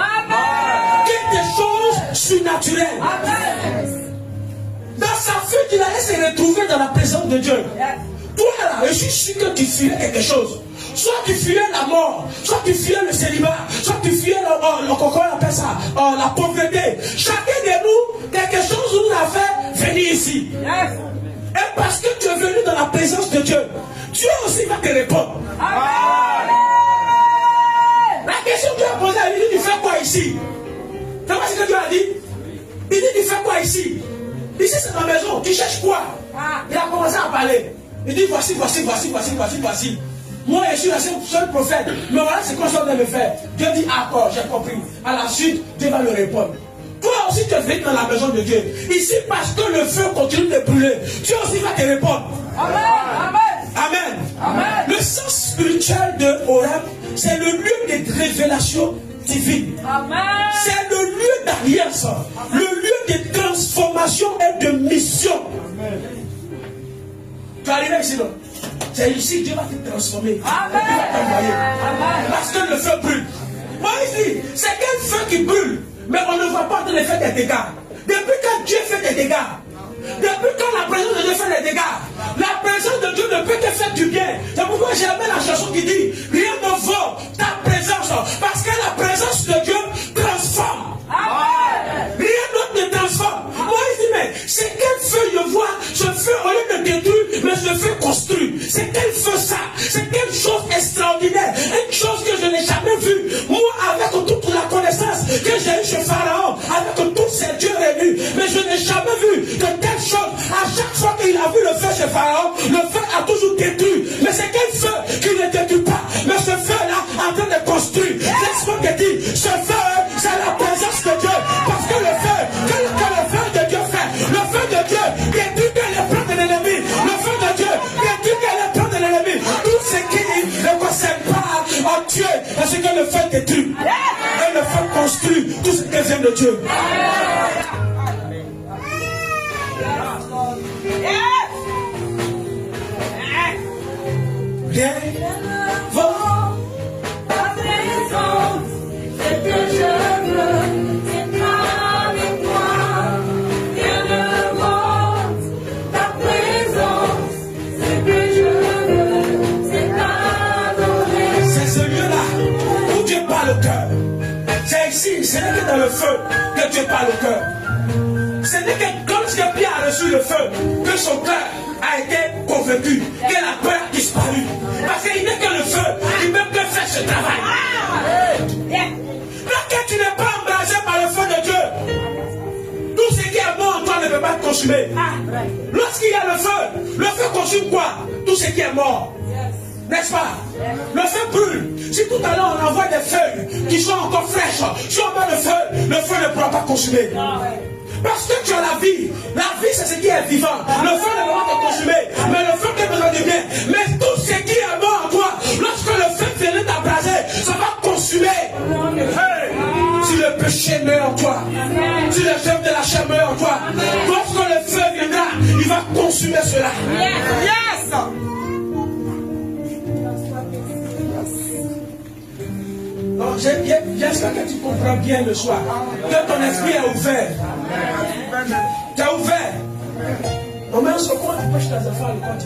Que des choses surnaturelles. Dans sa fuite, il allait se retrouver dans la présence de Dieu. Toi là, je suis sûr que tu fuyais quelque chose. Soit tu fuyais la mort, soit tu fuyais le célibat, soit tu fuyais comment on appelle ça, la pauvreté. Chacun de nous, quelque chose nous a fait venir ici. Et parce que tu es venu dans la présence de Dieu, Dieu aussi va te répondre. La question que Dieu a posée, il dit, tu fais quoi ici? Tu vois ce que Dieu a dit? Il dit, tu fais quoi ici? Ici c'est ma maison, tu cherches quoi? Il a commencé à parler. Il dit, voici. Moi, je suis le seul prophète. Mais voilà ce qu'on est en train de faire. Dieu dit, accord, j'ai compris. À la suite, Dieu va le répondre. Toi aussi, tu es venu dans la maison de Dieu. Ici, parce que le feu continue de brûler, Dieu aussi va te répondre. Amen. Le sens spirituel de Horeb, c'est le lieu de révélation divine. C'est le lieu d'alliance. Le lieu de transformation et de mission. Tu es arrivé ici, non? C'est ici que Dieu va te transformer. Il va t'envoyer. Parce que le feu brûle. Moi, ici, c'est quel feu qui brûle, mais on ne voit pas de l'effet des dégâts. Depuis quand Dieu fait des dégâts, depuis quand la présence de Dieu fait des dégâts, la présence de Dieu ne peut que faire du bien. C'est pourquoi j'ai aimé la chanson qui dit, rien ne vaut ta présence, parce que la présence de Dieu transforme. Rien d'autre ne transforme. Moi, je dis, mais c'est quel feu je vois? Ce feu, au lieu de détruire, mais ce feu construit. C'est quel feu ça? C'est quelque chose extraordinaire. Une chose que je n'ai jamais vue. Moi, avec toute la connaissance que j'ai eue chez Pharaon, avec tous ces dieux réunis, mais je n'ai jamais vu de telle chose. À chaque fois qu'il a vu le feu chez Pharaon, le feu a toujours détruit. Mais c'est quel feu qui ne détruit pas? Mais ce feu-là, en train de construire. Laisse-moi te dire, ce feu, c'est la présence de Dieu. Parce que le feu, que le feu de Dieu fait, le feu de Dieu détruit les plans de l'ennemi. Le feu de Dieu détruit les plans de l'ennemi. Tout ce qui ne concerne pas en Dieu, parce que le feu détruit. Et le feu construit tout ce qui vient de Dieu. Viens, va. Ta présence, c'est que je veux être avec toi. Viens demande ta présence, c'est que je veux, c'est t'adorer. C'est ce lieu-là où Dieu parle au cœur. C'est ici, ce n'est que dans le feu que Dieu parle au cœur. Ce n'est que comme ce que Pierre a reçu reçu le feu, que son cœur a été convaincu, que la peur a disparu. Parce qu'il n'est que le feu, il ne peut que faire ce travail. Lorsque tu n'es pas embrasé par le feu de Dieu, tout ce qui est mort en toi ne peut pas te consumer. Lorsqu'il y a le feu consume quoi? Tout ce qui est mort. N'est-ce pas? Le feu brûle. Si tout à l'heure on envoie des feuilles qui sont encore fraîches, si on met le feu ne pourra pas consumer. Parce que tu as la vie. La vie, c'est ce qui est vivant. Le feu ne pourra pas te consumer. Mais le feu qui a besoin de bien. Mais tout ce qui est mort en toi, lorsque le feu vient t'abraser, ça va consumer. Hey, si le péché meurt en toi, si le feu de la chair meurt en toi, lorsque le feu viendra, il va consumer cela. Yes! Donc, j'espère que tu comprends bien le soir. Que ton esprit est ouvert. Tu es ouvert. Non, mais on se prend, tu pêches tes enfants à l'école.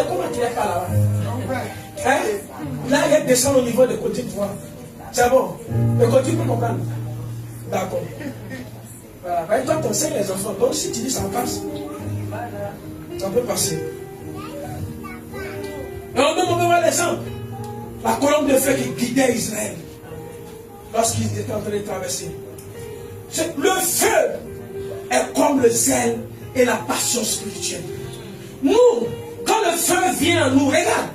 Comment tu es pas là-bas? Hein? Là, il descend au niveau de Côte d'Ivoire. C'est bon. Le Côte d'Ivoire peut comprendre. D'accord. Voilà. Ben, toi, tu enseignes les enfants. Donc, si tu dis ça passe, ça peut passer. Et on peut voir l'exemple. La colonne de feu qui guidait Israël lorsqu'ils étaient en train de traverser. Le feu est comme le zèle et la passion spirituelle. Nous, quand le feu vient en nous, regarde,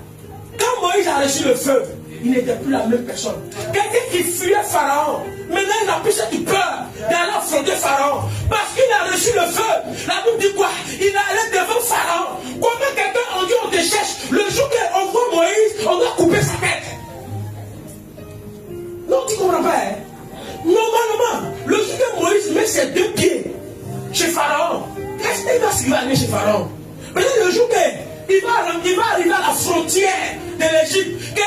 quand Moïse a reçu le feu, il n'était plus la même personne. Quelqu'un qui fuyait Pharaon, maintenant il n'a plus cette peur d'aller affronter Pharaon. Parce qu'il a reçu le feu. La Bible dit quoi? Il est allé devant Pharaon. Comment quelqu'un en Dieu on te cherche? Le jour qu'on voit Moïse, on doit couper sa tête. Non, tu ne comprends pas. Hein? Normalement, le jour que Moïse met ses deux pieds chez Pharaon, qu'est-ce qu'il va aller chez Pharaon? Maintenant, le jour qu'il va arriver à la frontière de l'Égypte,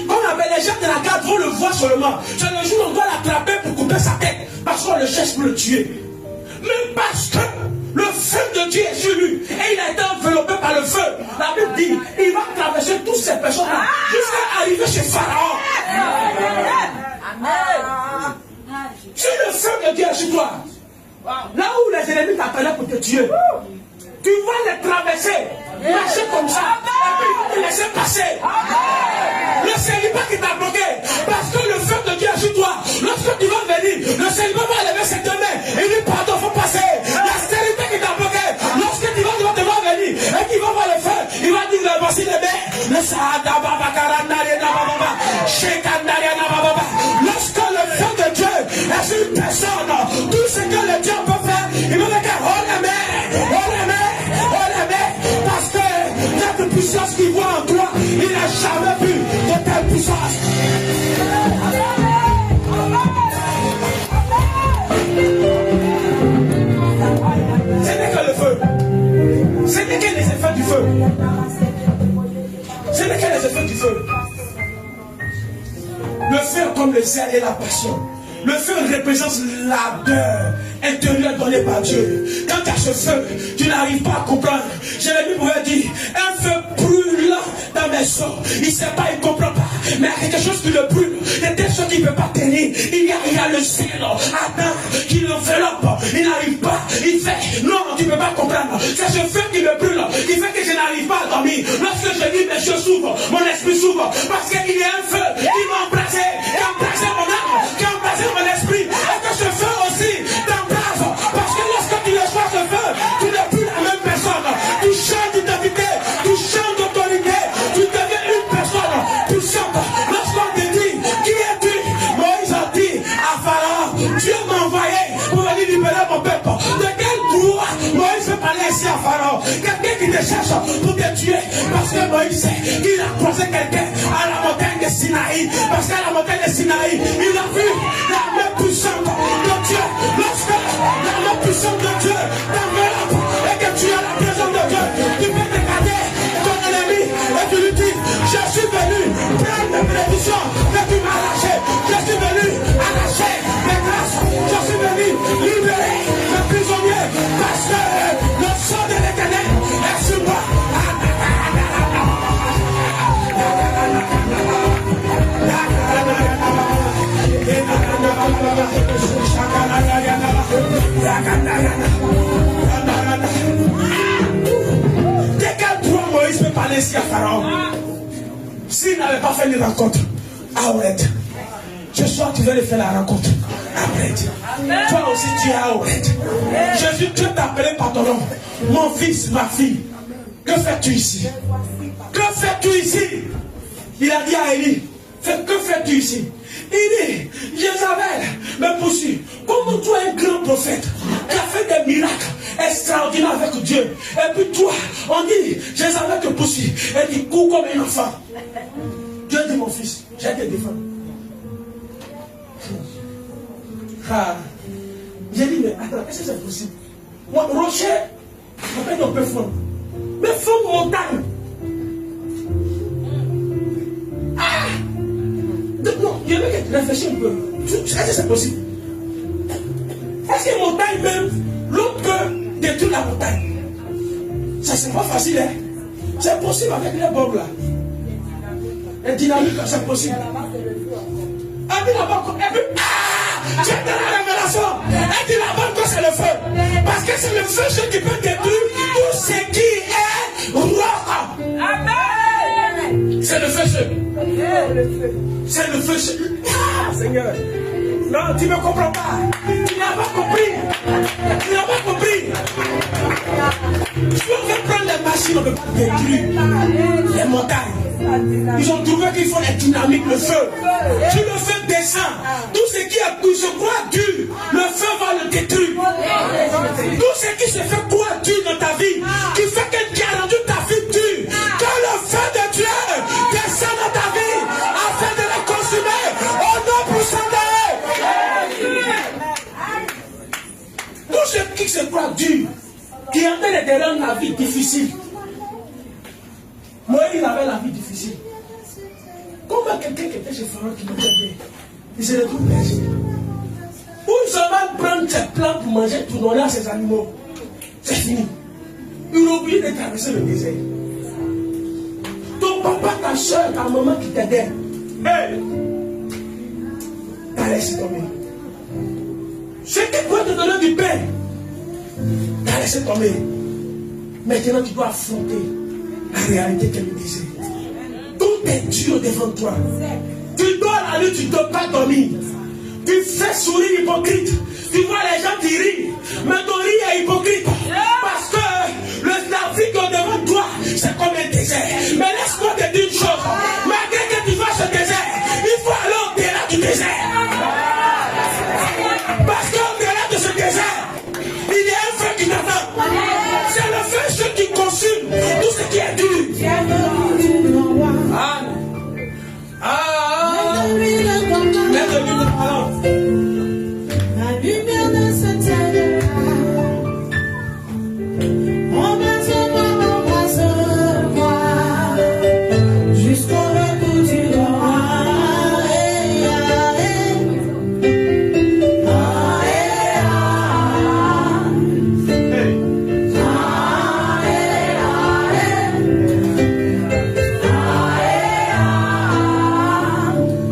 qu'on appelle les gens de la garde vont le voir seulement. C'est le jour où on doit l'attraper pour couper sa tête, parce qu'on le cherche pour le tuer. Mais parce que le feu de Dieu est sur lui et il a été enveloppé par le feu, la Bible dit il va traverser toutes ces personnes-là jusqu'à arriver chez Pharaon. Si le feu de Dieu est sur toi, là où les ennemis t'appelaient pour te tuer, tu vas les traverser, marcher comme ça, et puis ils vont te laisser passer. Le célibat qui t'a bloqué, parce que le feu de Dieu est sur toi, lorsque tu vas venir, le célibat va lever ses deux mains et dit pardon, il faut passer. La stérilité qui t'a bloqué, lorsque tu vas venir et qu'il va voir le feu, il va dire voici les mains. Lorsque le feu de Dieu est sur une personne, tout ce que le Dieu peut faire, il va dire oh les mains, parce que cette puissance qu'il voit en toi, il n'a jamais vu de telle puissance. Ce n'est que le feu. Ce n'est que les effets du feu. Ce n'est que les effets du feu. Le feu comme le zèle et la passion. Le feu représente l'ardeur intérieure donnée par Dieu. Quand tu as ce feu, tu n'arrives pas à comprendre. Jérémie pouvait dire, un feu brûlant dans mes os. Il ne sait pas, il ne comprend pas. Mais il y a quelque chose qui le brûle. De telle sorte qu'il ne peut pas tenir. Il y a le zèle, Adam, qui l'enveloppe. Il n'arrive pas. Il fait, non, tu ne peux pas comprendre. C'est ce feu qui me brûle. Qui fait que je n'arrive pas à dormir. Lorsque je dis, mes yeux s'ouvrent, mon esprit s'ouvre. Parce qu'il y a un feu qui m'a embrassé, qui a embrassé mon âme, qui a embrassé mon esprit. Et que ce feu aussi t'embrasse. Parce que lorsque tu reçois ce feu, tu n'es plus la même personne. Tu changes d'identité, tu changes d'autorité, tu deviens une personne puissante. Lorsqu'on te dit, qui es-tu? Moïse a dit à Pharaon, Dieu m'a envoyé pour venir libérer mon peuple. De quel droit Moïse veut parler ici à Pharaon? Quelqu'un qui te cherche pour te tuer. Parce que Moïse sait qu'il a croisé quelqu'un à la montagne de Sinaï. Parce qu'à la montagne de Sinaï, il a vu la main puissante de Dieu. Lorsque la main puissante de Dieu t'enveloppe et que tu as la présence de Dieu, tu peux te garder ton ennemi et tu lui dis, je suis venu prendre mes bénédictions que tu m'as lâchées. Je suis venu arracher mes grâces. Je suis venu libérer mes prisonniers parce que le sang de l'Éternel est sur moi. S'il n'avait pas fait une rencontre, arrête. Ce soir, tu vas aller faire la rencontre. Arrête. Toi aussi, tu es arrête. Jésus, Dieu t'a appelé par ton nom. Mon fils, ma fille, que fais-tu ici? Que fais-tu ici? Il a dit à Élie, que fais-tu ici? Il dit, Jézabel me poursuit. Comme toi, un grand prophète qui a fait des miracles extraordinaires avec Dieu. Et puis toi, on dit, Jézabel te poursuit. Et tu cours comme un enfant. Dieu dit, mon fils, j'ai te défendu. Ah. J'ai dit, mais attends, est-ce que c'est possible? Moi, rocher, après on peut fondre. Mais fondre montagne. Ah! Non, il y a que tu réfléchis un peu. Est-ce que c'est possible? Est-ce que montagne même, l'eau peut détruire la montagne? Ça, c'est pas facile, hein? C'est possible avec les bombes là. Les dynamiques, c'est possible. Et puis là-bas, et puis, j'ai dans la révélation. Et puis là-bas, c'est le feu. Parce que c'est le feu qui peut détruire tout ce qui est roi. Amen. C'est le feu. C'est le feu. Ah, Seigneur. Non, tu ne me comprends pas. Tu n'as pas compris. Tu n'as pas compris. Si on veut prendre les machines, on ne peut pas détruire les montagnes. Ils ont trouvé qu'il faut la dynamique, le feu. Si le feu descend, tout ce qui se croit dur, le feu va le détruire. Tout ce qui se fait croire dur dans ta vie, qui fait que tu as rendu ta vie dure, que le feu de Dieu descend dans ta vie afin de la consumer au nom puissant d'Dieu. Tout ce qui se croit dur, qui est en train de rendre la vie difficile. Moïse avait la vie difficile. Comment quelqu'un qui était chez Pharaon qui mangeait bien, il se retrouve blessé. Où il se va prendre ses plantes pour manger, pour donner à ses animaux. C'est fini. Il a oublié de traverser le désert. Ton papa, ta soeur, ta maman qui t'aidait, hey, t'as laissé tomber. Ce qui peut te donner du pain, t'as laissé tomber. Maintenant, tu dois affronter la réalité qu'elle me disait. Tout est dur devant toi. Tu dors la nuit, tu ne peux pas dormir. Tu fais sourire hypocrite. Tu vois les gens qui rient. Mais ton rire est hypocrite. Parce que la vie qui est devant toi, c'est comme un désert. Mais laisse-moi te dire une chose. Malgré que tu fasses ce désert, il faut aller au-delà du désert. Parce qu'au-delà de ce désert, il y a un feu qui t'attend. C'est le feu qui consume tout ce qui est dur. La lumière de cette terre, embrasse-moi, jusqu'au retour du roi.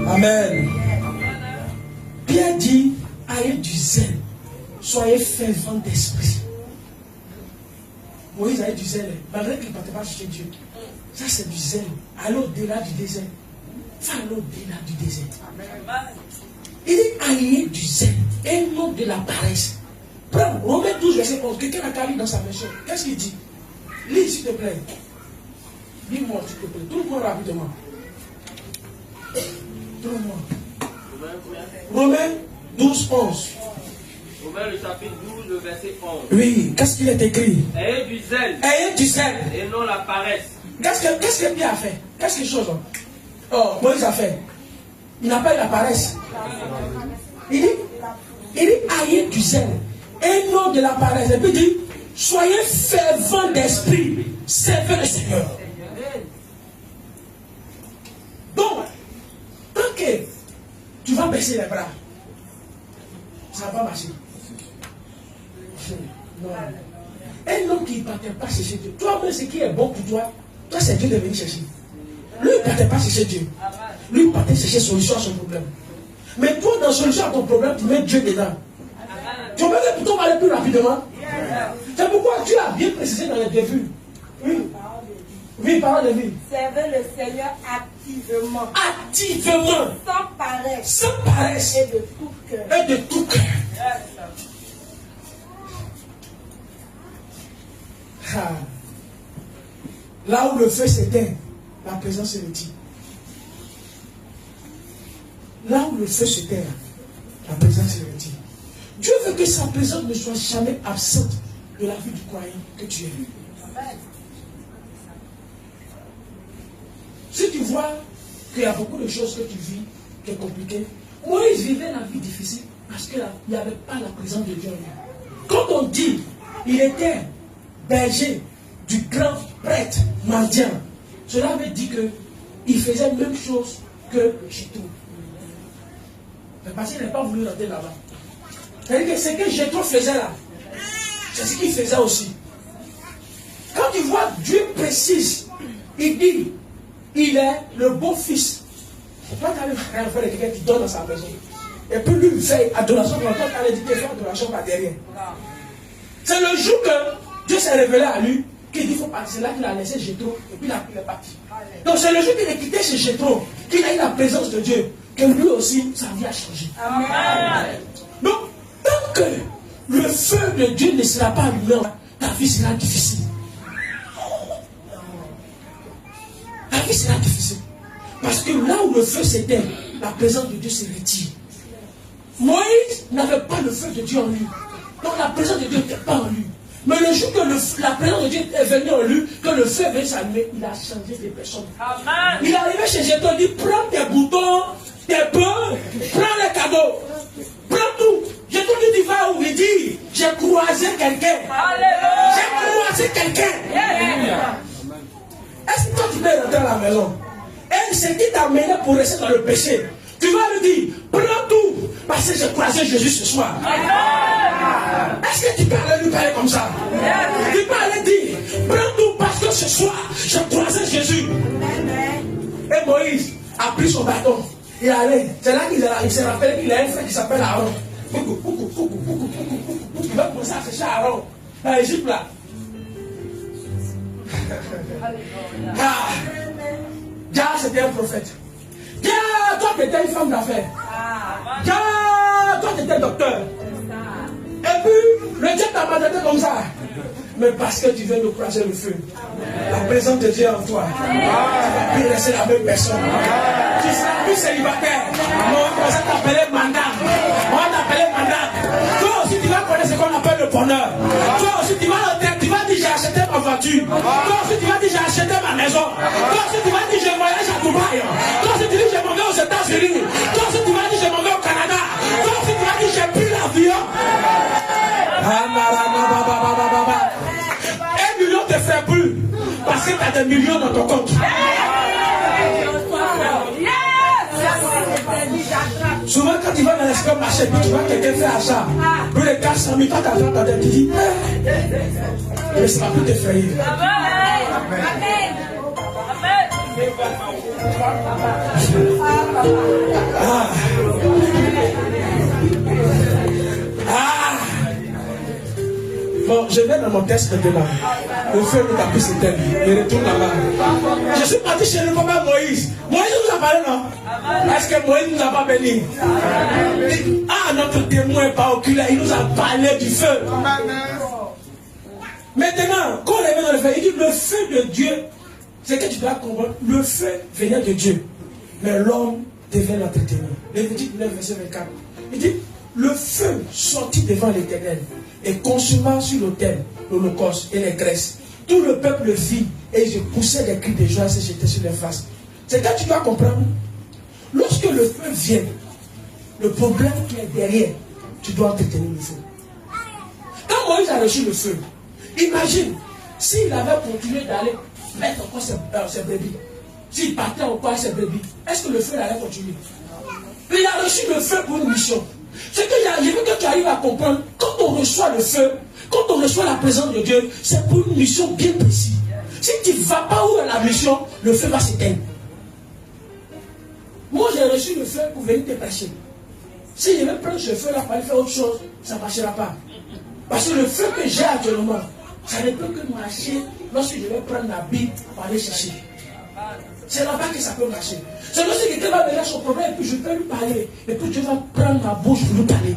Amen. Pierre dit, ayez du zèle, soyez fervents d'esprit. Moïse avait du zèle, malgré qu'il ne partait pas chercher Dieu. Ça c'est du zèle. Allez au-delà du désert. Ça allez au-delà du désert. Il dit, ayez du zèle et non de la paresse. Prends Romains 12, verset 11. Quelqu'un a qu'à lire dans sa version. Qu'est-ce qu'il dit? Lis s'il te plaît. Lis-moi s'il te plaît. Tout le monde rapidement. Tout le monde. Romains 12, 11. Romains le chapitre 12, le verset 11. Oui, qu'est-ce qu'il est écrit? Ayez du zèle. Ayez du zèle. Et non la paresse. Qu'est-ce que Pierre a fait? Qu'est-ce que chose? Oh, Moïse a fait. Il n'a pas eu la paresse. Il dit, ayez du zèle. Et non de la paresse. Et puis il dit, soyez fervents d'esprit. Servez le Seigneur. Donc, tant que tu vas baisser les bras, ça va marcher. Non. Un homme qui ne partait pas chercher Dieu. Toi-même, ce qui est bon pour toi, toi, c'est Dieu de venir chercher. Lui, il ne partait pas chercher Dieu. Lui, il partait chercher solution à son problème. Mais toi, dans solution à ton problème, tu mets Dieu dedans. Tu veux que plutôt aller plus rapidement. C'est pourquoi tu as bien précisé dans les débuts. Oui. Oui, parole de vie. Servez le Seigneur Activement. Sans paresse. Et de tout cœur. Là où le feu s'éteint, la présence se retire. Là où le feu s'éteint, la présence se retire. Dieu veut que sa présence ne soit jamais absente de la vie du croyant que tu es. Si tu vois qu'il y a beaucoup de choses que tu vis qui est compliqué, Moïse vivait la vie difficile parce qu'il n'y avait pas la présence de Dieu en lui. Quand on dit il était berger du grand prêtre mendiant, cela veut dire qu'il faisait la même chose que Jétro. Mais parce qu'il n'a pas voulu rentrer là-bas. C'est-à-dire que ce que Jétro faisait là, c'est ce qu'il faisait aussi. Quand tu vois Dieu précise, il dit il est le beau-fils. Toi, tu as rien faire de quelqu'un qui donne dans sa maison. Et puis lui, il fait adoration. Toi, tu as dit qu'il fait adoration par derrière. C'est le jour que Dieu s'est révélé à lui qu'il dit qu'il faut partir. C'est là qu'il a laissé Jétro et puis il est parti. Donc c'est le jour qu'il est quitté chez Jétro, qu'il a eu la présence de Dieu, que lui aussi, sa vie a changé. Amen. Donc, tant que le feu de Dieu ne sera pas allumé, ta vie sera difficile. La vie sera difficile. Parce que là où le feu s'éteint, la présence de Dieu se retire. Moïse n'avait pas le feu de Dieu en lui. Donc la présence de Dieu n'était pas en lui. Mais le jour que la présence de Dieu est venue en lui, que le feu est venu s'allumer, il a changé de personne. Amen. Il est arrivé chez Jétro, il dit prends tes boutons, tes bœufs, prends les cadeaux, prends tout. Jétro lui dit va où? Il dit j'ai croisé quelqu'un. J'ai croisé quelqu'un. Est-ce que toi tu peux rentrer à la maison? Et ce qui t'a mené pour rester dans le péché, tu vas lui dire prends tout parce que j'ai croisé Jésus ce soir. Est-ce que tu peux aller lui parler comme ça? Tu peux aller dire prends tout parce que ce soir j'ai croisé Jésus. Et Moïse a pris son bâton. Il allait. C'est là qu'il s'est rappelé qu'il a un frère qui s'appelle Aaron. Il va commencer à chercher Aaron dans l'Égypte là. Dia, c'était un prophète. Dia, toi tu étais une femme d'affaires. Dia, toi tu étais docteur. Et puis, le Dieu t'a mandaté comme ça. Mais parce que tu viens de croiser le feu, la présence de Dieu en toi, tu ne vas plus rester la même personne. Tu seras plus célibataire. On va commencer à t'appeler mandat. On va t'appeler mandat. Toi aussi, tu vas connaître ce qu'on appelle le bonheur. Toi aussi, tu vas dire j'ai acheté ma voiture. Toi aussi, tu vas dire j'ai acheté ma maison. Toi aussi, tu vas dire je voyage à Dubaï. Toi aussi, tu dis je m'en vais aux États-Unis. Toi aussi, tu vas dire je m'en vais au Canada. Toi aussi, tu vas dire j'ai pris l'avion. 1 million ne te fait plus parce que tu as des millions dans ton compte. Souvent quand tu vas dans l'espace marché, tu vois quelqu'un faire achat, plus de 400 000, toi tu as dans tête, tu dis mais ça va plus t'effrayer. Bon, je vais dans mon texte maintenant. Le feu de ta piste s'éteint. Il retourne là-bas. Je suis parti chez le papa Moïse. Moïse nous a parlé, non? Est-ce que Moïse nous a pas béni? Ah, notre témoin pas oculaire, il nous a parlé du feu. Maintenant, quand on est dans le feu, il dit le feu de Dieu, c'est que tu dois comprendre. Le feu venait de Dieu, mais l'homme devait l'entretenir. Lévitique 9, verset 24. Il dit le feu sortit devant l'Éternel et consuma sur l'autel l'holocauste et les graisses. Tout le peuple le vit et je poussais des cris de joie et j'étais sur les faces. C'est que tu dois comprendre. Lorsque le feu vient, le problème qui est derrière, tu dois entretenir le feu. Quand Moïse a reçu le feu, imagine s'il avait continué d'aller mettre encore ses brebis, s'il partait encore ses brebis, est-ce que le feu allait continuer? Il a reçu le feu pour une mission. Ce que je veux que tu arrives à comprendre, quand on reçoit le feu, quand on reçoit la présence de Dieu, c'est pour une mission bien précise. Si tu ne vas pas où est la mission, le feu va s'éteindre. Moi j'ai reçu le feu pour venir te prêcher. Si je vais prendre ce feu là pour aller faire autre chose, ça ne marchera pas. Parce que le feu que j'ai actuellement, ça ne peut que marcher lorsque je vais prendre la Bible pour aller chercher. C'est là-bas que ça peut marcher. C'est là que quelqu'un va venir son problème et puis je peux lui parler. Et puis Dieu va prendre ma bouche pour lui parler.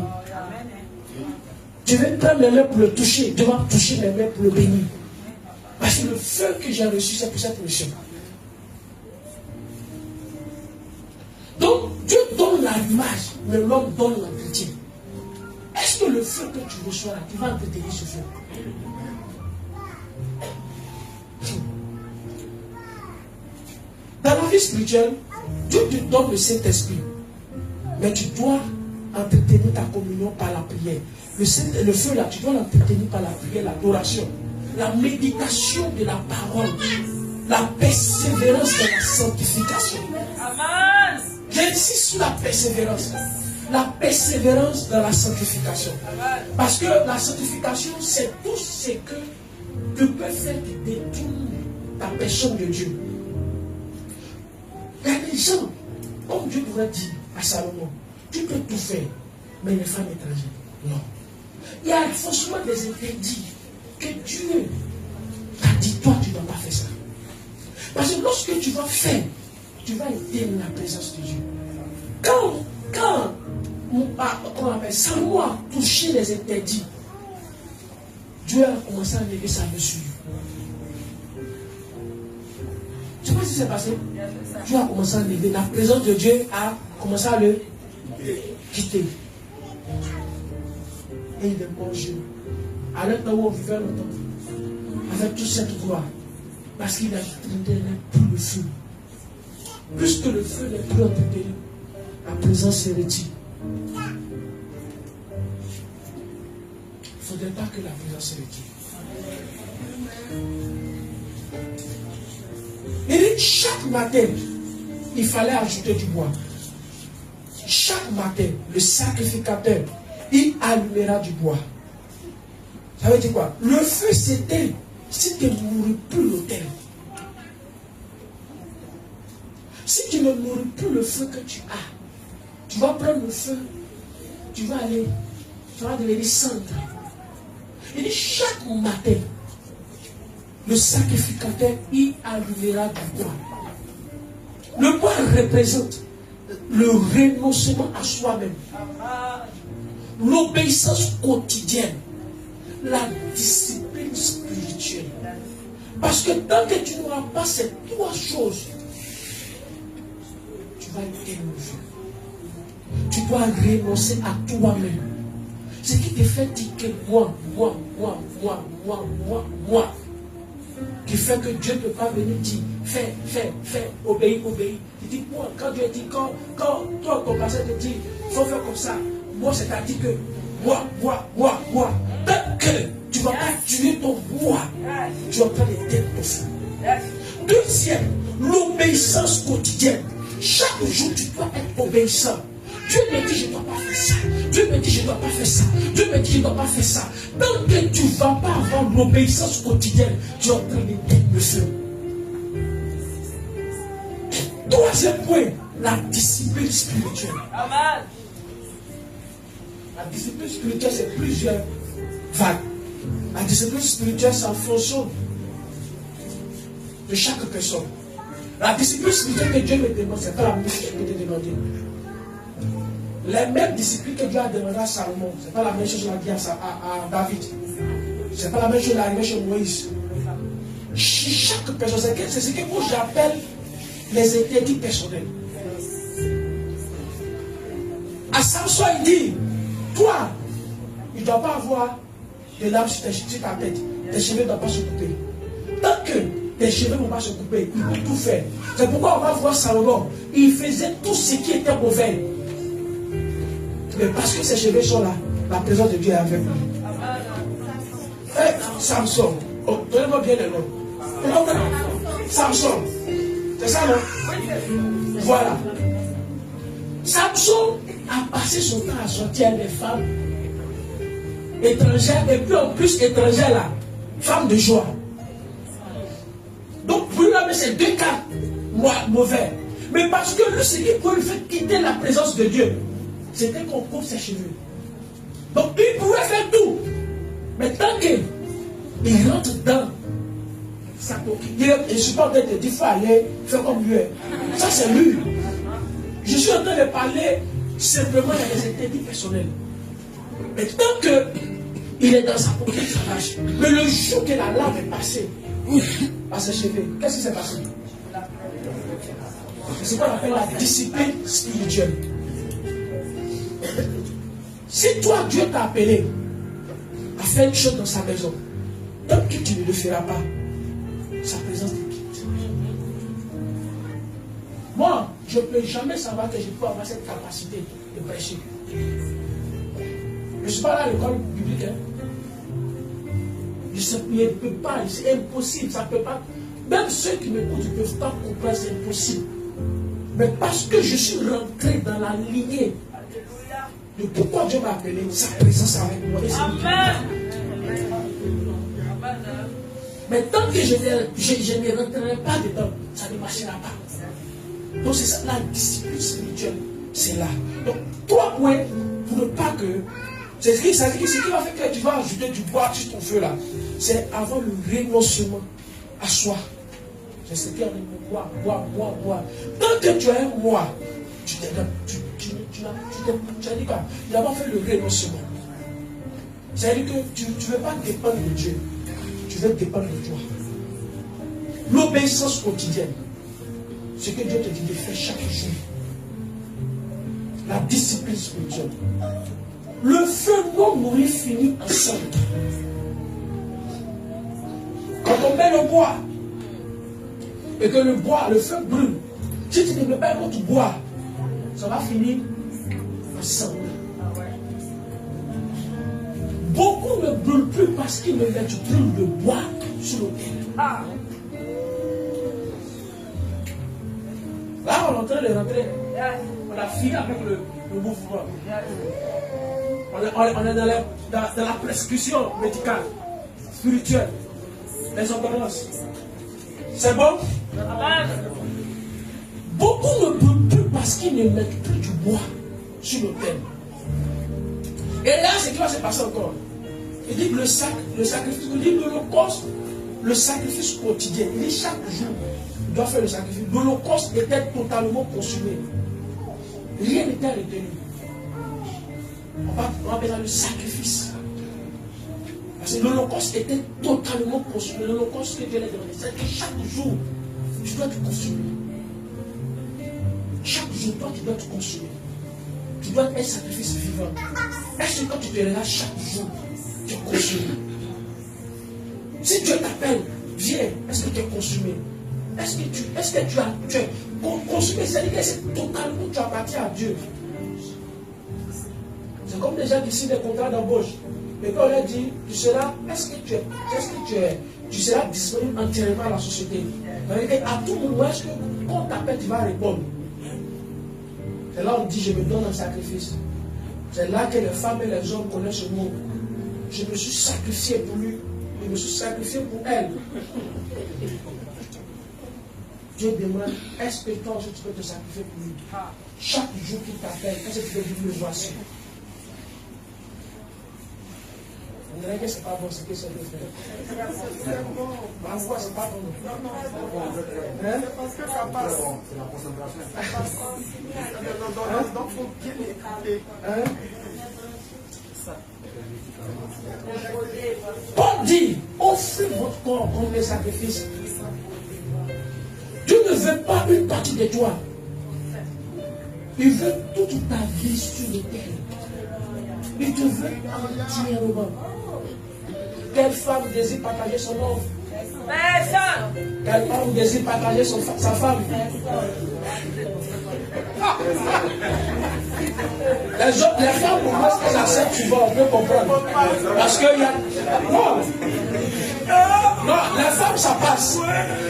Je vais prendre mes mains pour le toucher. Dieu va toucher mes mains pour le bénir. Parce que le feu que j'ai reçu, c'est pour cette mission. Donc, Dieu donne l'allumage, mais l'homme donne l'entretien. Est-ce que le feu que tu reçois là, tu vas entretenir ce feu? Dans la vie spirituelle, Dieu te donne le Saint-Esprit. Mais tu dois entretenir ta communion par la prière. Le feu là, tu dois l'entretenir par la prière, l'adoration, la méditation de la parole, la persévérance dans la sanctification. Amen. J'insiste sur la persévérance. La persévérance dans la sanctification. Parce que la sanctification, c'est tout ce que tu peux faire qui détourne ta personne de Dieu. Il y a des gens, comme Dieu pourrait dire à Salomon, tu peux tout faire, mais les femmes étrangères, non. Il y a forcément des interdits que Dieu t'a dit, toi, tu ne dois pas faire ça. Parce que lorsque tu vas faire, tu vas éteindre la présence de Dieu. Quand Salomon a touché les interdits, Dieu a commencé à lever sa mesure. Je ne sais pas si c'est passé. Dieu a commencé à lever. La présence de Dieu a commencé à le quitter. Et il est mangé. À l'époque où on vivait longtemps, avec toute cette gloire, parce qu'il a entretenu plus le feu. Plus que le feu n'est plus entretenu, la présence est retirée. Il ne faudrait pas que la présence se retire. Et dit, chaque matin, il fallait ajouter du bois. Chaque matin, le sacrificateur, il allumera du bois. Ça veut dire quoi? Le feu s'éteint si tu ne nourris plus l'autel. Si tu ne nourris plus le feu que tu as, tu vas prendre le feu, tu vas devenir cendre. Il dit chaque matin, le sacrificateur, il allumera du bois. Le bois représente le renoncement à soi-même, l'obéissance quotidienne, la discipline spirituelle. Parce que tant que tu n'auras pas ces trois choses, tu vas éteindre le feu. Tu dois renoncer à toi-même. Ce qui te fait dire que moi, qui fait que Dieu ne peut pas venir dire fais, obéis. Il dit moi, quand Dieu dit, quand toi, ton pasteur te dit, il faut faire comme ça, moi, c'est-à-dire que moi. Tant que tu ne vas pas tuer ton moi, tu vas pas éteindre ton feu. Deuxième, l'obéissance quotidienne. Chaque jour, tu dois être obéissant. Dieu me dit, je ne dois pas faire ça. Dieu me dit, je ne dois pas faire ça. Dieu me dit, je ne dois pas faire ça. Tant que tu ne vas pas avoir l'obéissance quotidienne, tu es en train d'éteindre le feu. Troisième point, la discipline spirituelle. Amen. La discipline spirituelle, c'est plusieurs vagues. La discipline spirituelle, c'est en fonction de chaque personne. La discipline spirituelle que Dieu me demande, ce n'est pas la même chose que je peux te demander. Les mêmes disciplines que Dieu a demandé à Salomon, ce n'est pas la même chose qu'il a dit à David. Ce n'est pas la même chose qu'il a arrivé chez Moïse. Chaque personne, c'est ce que moi j'appelle les interdits personnels. À Samson, il dit, toi, il ne doit pas avoir de larmes sur ta tête. Tes cheveux ne doivent pas se couper. Tant que tes cheveux ne vont pas se couper, il peut tout faire. C'est pourquoi on va voir Salomon. Il faisait tout ce qui était mauvais. Mais parce que ses cheveux sont là, la présence de Dieu est avec lui. Samson, donnez-moi bien le nom. Samson, c'est ça non? Voilà. Samson a passé son temps à sortir des femmes étrangères, et puis en plus étrangères là, femmes de joie. Donc pour lui, c'est deux cas mauvais. Mais parce que lui, ce qui peut lui faire quitter la présence de Dieu, c'était qu'on coupe ses cheveux. Donc il pouvait faire tout. Mais tant qu'il rentre dans Je ne suis pas en train de dire, il faut aller faire comme lui. Ça, c'est lui. Je suis en train de parler simplement de des interdits personnels. Mais tant qu'il est dans sa pocket, ça marche. Mais le jour que la lame est passée à ses cheveux, qu'est-ce qui s'est passé? C'est ce qu'on appelle la discipline spirituelle. Si toi, Dieu t'a appelé à faire une chose dans sa maison, tant que tu ne le feras pas, sa présence te quitte. Moi, je ne peux jamais savoir que je peux avoir cette capacité de prêcher. Je ne suis pas là à l'école biblique. Je ne peux pas, c'est impossible, ça ne peut pas. Même ceux qui m'écoutent ne peuvent pas comprendre, c'est impossible. Mais parce que je suis rentré dans la lignée de pourquoi Dieu m'a appelé, sa présence avec moi. Amen. Mais tant que je ne rentrerai pas dedans, ça ne marchera pas. Donc c'est ça, la discipline spirituelle, c'est là. Donc toi, ouais, pour ne pas que... C'est ce qui va faire que tu vas ajouter du bois sur ton feu là. C'est avant le renoncement à soi. C'est ce qui est boire. Tant que tu as un moi, tu as dit quoi? Tu n'as pas fait le renoncement. C'est-à-dire que tu ne veux pas dépendre de Dieu. Tu veux dépendre de toi. L'obéissance quotidienne. Ce que Dieu te dit de faire chaque jour. La discipline spirituelle. Le feu non nourri finit ensemble. Quand on met le bois et que le feu brûle, si tu ne mets pas un autre bois, ça va finir ensemble. Beaucoup ne brûlent plus parce qu'ils ne mettent plus de bois sur l'autel. Là, on est en train de rentrer. On a fini avec le mouvement. On est dans la prescription médicale, spirituelle, les ordonnances. C'est bon? Beaucoup ne brûlent plus parce qu'ils ne mettent plus du bois sur l'autel. Et là, c'est ce qui va se passer encore. Il dit que le sacrifice, il dit l'holocauste, le sacrifice quotidien. Il dit chaque jour, il doit faire le sacrifice. L'holocauste était totalement consumé. Rien n'était retenu. On va appeler ça le sacrifice. Parce que l'holocauste était totalement consumé. L'holocauste que Dieu l'a donné, c'est que chaque jour, tu dois te consumer. Chaque jour, toi, tu dois te consumer. Tu dois être un sacrifice vivant. Est-ce que quand tu te relâches chaque jour, tu es consumé? Si Dieu t'appelle, viens, est-ce que tu es consumé? Est-ce que tu es consumé? C'est-à-dire que c'est totalement, tu appartiens à Dieu. C'est comme des gens qui signent des contrats d'embauche. Mais quand on leur dit, tu seras disponible entièrement à la société. À tout moment, est-ce que quand on t'appelle, tu vas répondre? C'est là où on dit, je me donne un sacrifice. C'est là que les femmes et les hommes connaissent ce mot. Je me suis sacrifié pour lui. Je me suis sacrifié pour elle. Dieu demande, est-ce que toi aussi tu peux te sacrifier pour lui? Chaque jour qu'il t'appelle, est-ce que tu peux vivre le voici? On dirait que c'est pas bon ce que c'est de faire. C'est bon. Pourquoi c'est pas bon? Non. Parce que ça passe. C'est la concentration. Donc il faut bien écouter. Paul dit, offrez votre corps comme un sacrifice. Dieu ne veut pas une partie de toi. Il veut toute ta vie sur le terre. Il te veut entièrement. Quelle femme désire partager son homme? Quelle femme désire partager sa femme? Les femmes, pour moi, qu'elles acceptent souvent, on peut comprendre. Parce qu'il y a... Non, les femmes, ça passe.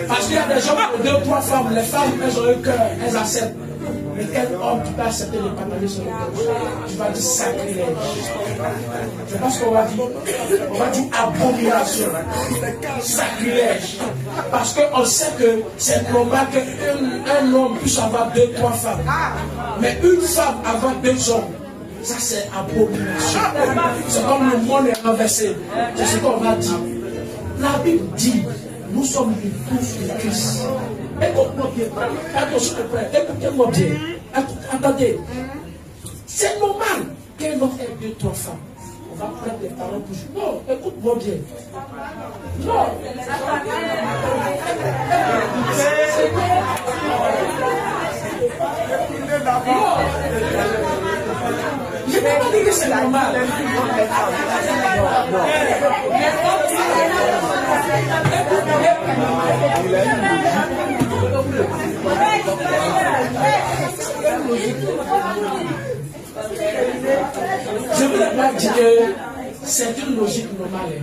Parce qu'il y a des gens, 2 ou 3 femmes, les femmes, elles ont un cœur, elles acceptent. Mais quel homme qui peut accepter de partager son cœur? Tu vas dire sacrilège. C'est pas ce qu'on va dire. On va dire abomination. Sacrilège. Parce qu'on sait que c'est normal qu'un homme puisse avoir 2 ou 3 femmes. Mais une femme avoir 2 hommes, ça c'est abomination. C'est comme le monde est renversé. C'est ce qu'on va dire. La Bible dit, Nous sommes l'épouse de Christ. Écoute-moi bien. Attention, écoutez-moi bien. Attendez. C'est normal qu'un homme ait 2, 3 femmes. On va prendre des paroles pour jouer. Non, écoute-moi bien. Non. Je ne peux pas dire que c'est normal. Je ne voulais pas dire que c'est une logique normale.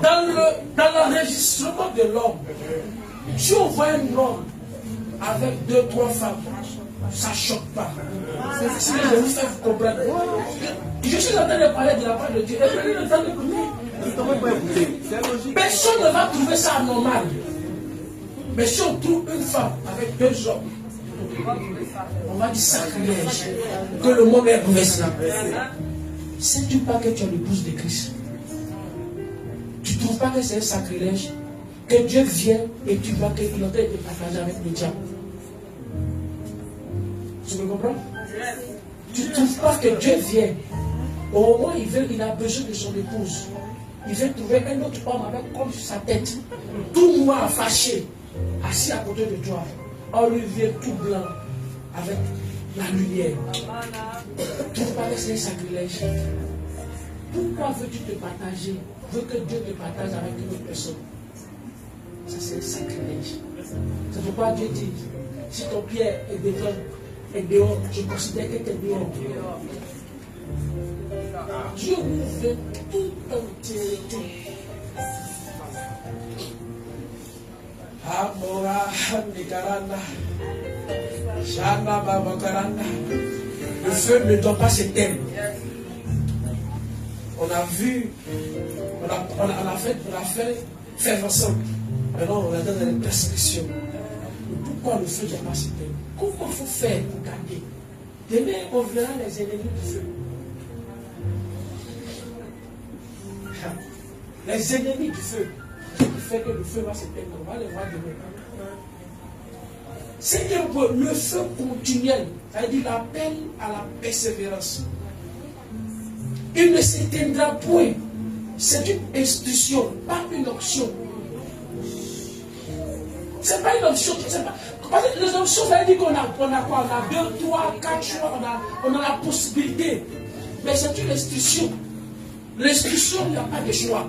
Dans l'enregistrement de l'homme, si on voit un homme avec 2, 3 femmes, ça ne choque pas. Si je vous fais vous comprendre. Je suis en train de parler de la part de Dieu. Et prenez le temps d'écouter. Personne ne va trouver ça anormal. Mais si on trouve une femme avec 2 hommes, on va dire sacrilège. Que le monde est mauvais. Sais-tu pas que tu es l'épouse de Christ? Tu ne trouves pas que c'est un sacrilège? Que Dieu vient et tu vois qu'il a été partagé avec le diable. Tu me comprends? Tu ne trouves pas que Dieu vient? Au moment où il a besoin de son épouse. Il vient trouver un autre homme avec comme sur sa tête, tout noir, fâché, assis à côté de toi. On lui vient tout blanc, avec la lumière. Tu ne trouves pas que c'est un sacrilège? Pourquoi veux-tu te partager? Veux que Dieu te partage avec une autre personne? Ça, c'est un sacrilège. C'est pourquoi Dieu dit, si ton pied est dehors, je considère que tu es dehors. Dieu nous fait tout entièrement. Le feu ne doit pas s'éteindre. On a vu, on a fait faire ensemble. Maintenant, on a donné une prescription. Pourquoi le feu ne doit pas s'éteindre? Comment il faut faire pour garder? Demain, on verra les ennemis du feu. Les ennemis du feu, qui fait que le feu va s'éteindre, on va les voir demain. C'est que le feu continuel, c'est-à-dire l'appel à la persévérance. Il ne s'éteindra point. C'est une institution, pas une option. Ce n'est pas une option. Parce que les options, ça veut dire qu'on a quoi? On a 2, 3, 4 choix, on a la possibilité. Mais c'est une institution. L'institution, il n'y a pas de choix.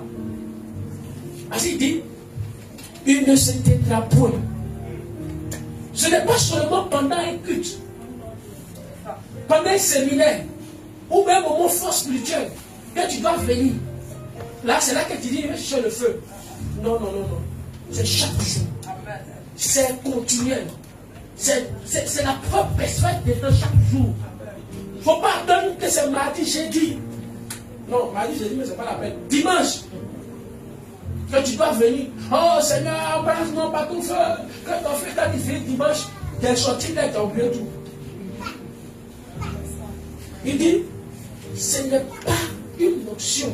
Ainsi dit, il ne s'éteindra point. Ce n'est pas seulement pendant un culte, pendant un séminaire, ou même au moment fort spirituel, que tu dois venir. Là, c'est là que tu dis, je vais chercher le feu. Non. C'est chaque jour. C'est continuel. C'est la propre personne de chaque jour. Il ne faut pas attendre que c'est mardi, jeudi. Non, mardi, jeudi, mais ce n'est pas la peine. Dimanche, que tu dois venir. Oh Seigneur, embrasse-moi par ton feu. Quand ton feu t'a dit dimanche, t'es sorti là, t'as oublié tout. Il dit, ce n'est pas une option,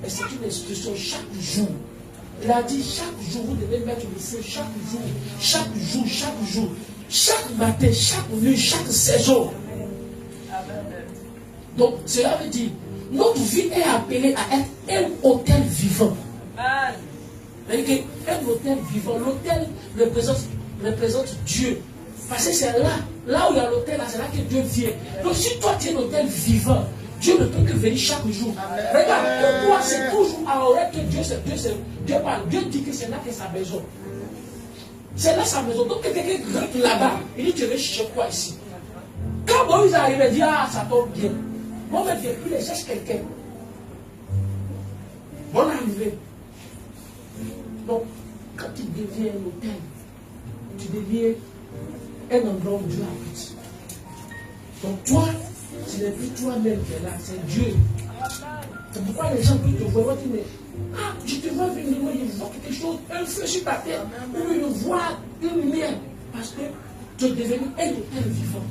mais c'est une institution chaque jour. Il a dit, chaque jour, vous devez mettre le feu, chaque jour, chaque matin, chaque nuit, chaque saison. Donc, cela veut dire, notre vie est appelée à être un autel vivant. C'est-à-dire qu'un autel vivant, l'autel représente Dieu. Parce que c'est là où il y a l'autel, c'est là que Dieu vient. Donc si toi tu es un autel vivant, Dieu ne peut que venir chaque jour. Regarde, toi c'est toujours à l'oreille que Dieu parle. Dieu dit que c'est là que sa maison. C'est là sa maison. Donc quelqu'un rentre là-bas, il dit tu veux chercher quoi ici? Quand Moïse arrive, il dit ça tombe bien. Moi, il cherche quelqu'un. Bonne arrivée. Donc, quand tu deviens un hôtel, tu deviens un endroit où Dieu habite. Donc toi, ce n'est plus toi-même qui es là, c'est Dieu. C'est pourquoi les gens qui te voient disent, mais je te vois venir, ils voient quelque chose, un feu sur ta tête, ou ils voient une lumière. Parce que tu es devenu un hôtel vivant.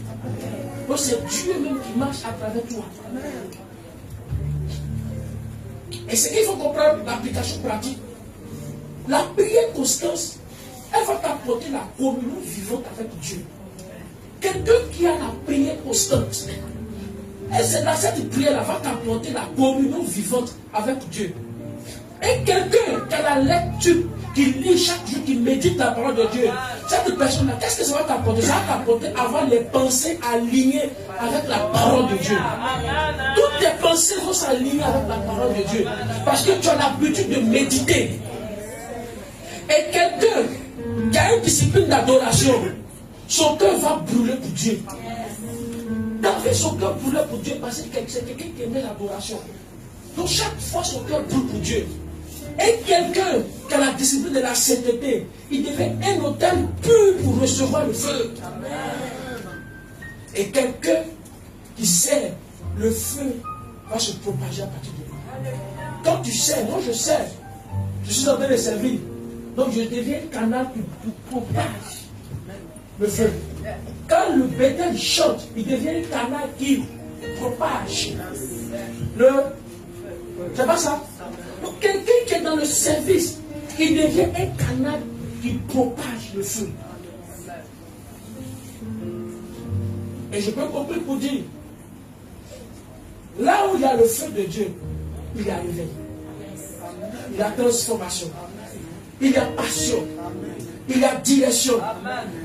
Donc c'est Dieu même qui marche à travers toi. Et ce qu'il faut comprendre, l'application pratique, La prière constante, elle va t'apporter la communion vivante avec Dieu. Quelqu'un qui a la prière constante, et c'est dans cette prière-là va t'apporter la communion vivante avec Dieu. Et quelqu'un qui a la lecture, qui lit chaque jour, qui médite la parole de Dieu, cette personne-là, qu'est-ce que ça va t'apporter? Ça va t'apporter avoir les pensées alignées avec la parole de Dieu. Toutes tes pensées vont s'aligner avec la parole de Dieu. Parce que tu as l'habitude de méditer. Et quelqu'un qui a une discipline d'adoration, son cœur va brûler pour Dieu. David, son cœur brûlait pour Dieu parce que c'est quelqu'un qui aimait l'adoration. Donc chaque fois, son cœur brûle pour Dieu. Et quelqu'un qui a la discipline de la sainteté, il devient un autel pur pour recevoir le feu. Et quelqu'un qui sert, le feu va se propager à partir de lui. Quand tu sers, moi je sers, je suis en train de servir. Donc je deviens un canal qui propage le feu. Quand le bétail chante, il devient un canal qui propage le... C'est pas ça? Donc quelqu'un qui est dans le service, il devient un canal qui propage le feu. Et je peux comprendre pour dire, là où il y a le feu de Dieu, il y a réveil. Il y a transformation. Il y a passion. Il y a direction.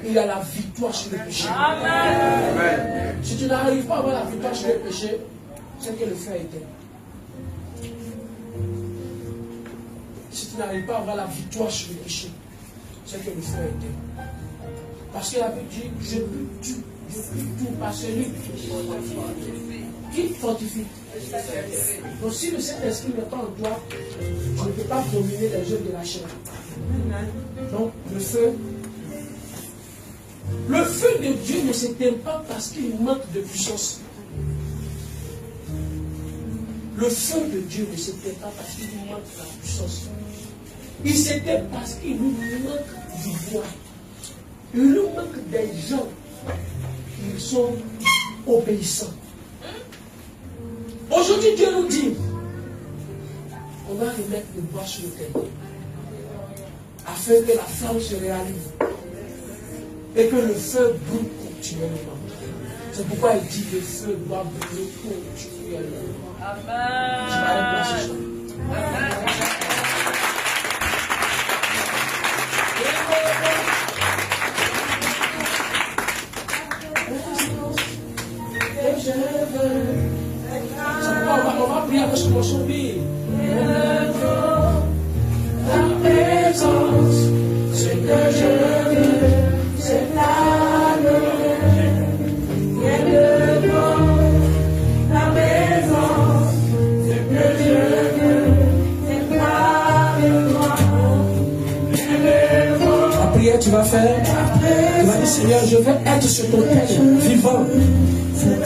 Il y a la victoire sur le péché. Amen. Si tu n'arrives pas à avoir la victoire sur le péché, c'est que le feu est éteint. Si tu n'arrives pas à avoir la victoire sur le péché, c'est que le feu est éteint. Parce que la Bible dit, je peux tout par celui qui fortifie. Donc si le Saint-Esprit n'est pas en toi, tu ne peux pas dominer les œuvres de la chair. Donc le feu de Dieu ne s'éteint pas parce qu'il manque de puissance. Le feu de Dieu ne s'éteint pas parce qu'il manque de la puissance. Il s'éteint parce qu'il nous manque du bois. Il nous manque des gens qui sont obéissants. Aujourd'hui, Dieu nous dit, on va remettre le bois sur le terre, afin que la flamme se réalise et que le feu brûle continuellement. C'est pourquoi il dit que le feu doit brûler continuellement. Amen. Je m'arrête là ce soir. On va prier avec ce morceau. Ta présence, ce que je veux, c'est ta lumière. Viens devant ta présence, ce que je veux, c'est avec moi. Viens devant. La prière tu vas faire, tu vas dire Seigneur, je veux être sur ton terre vivant.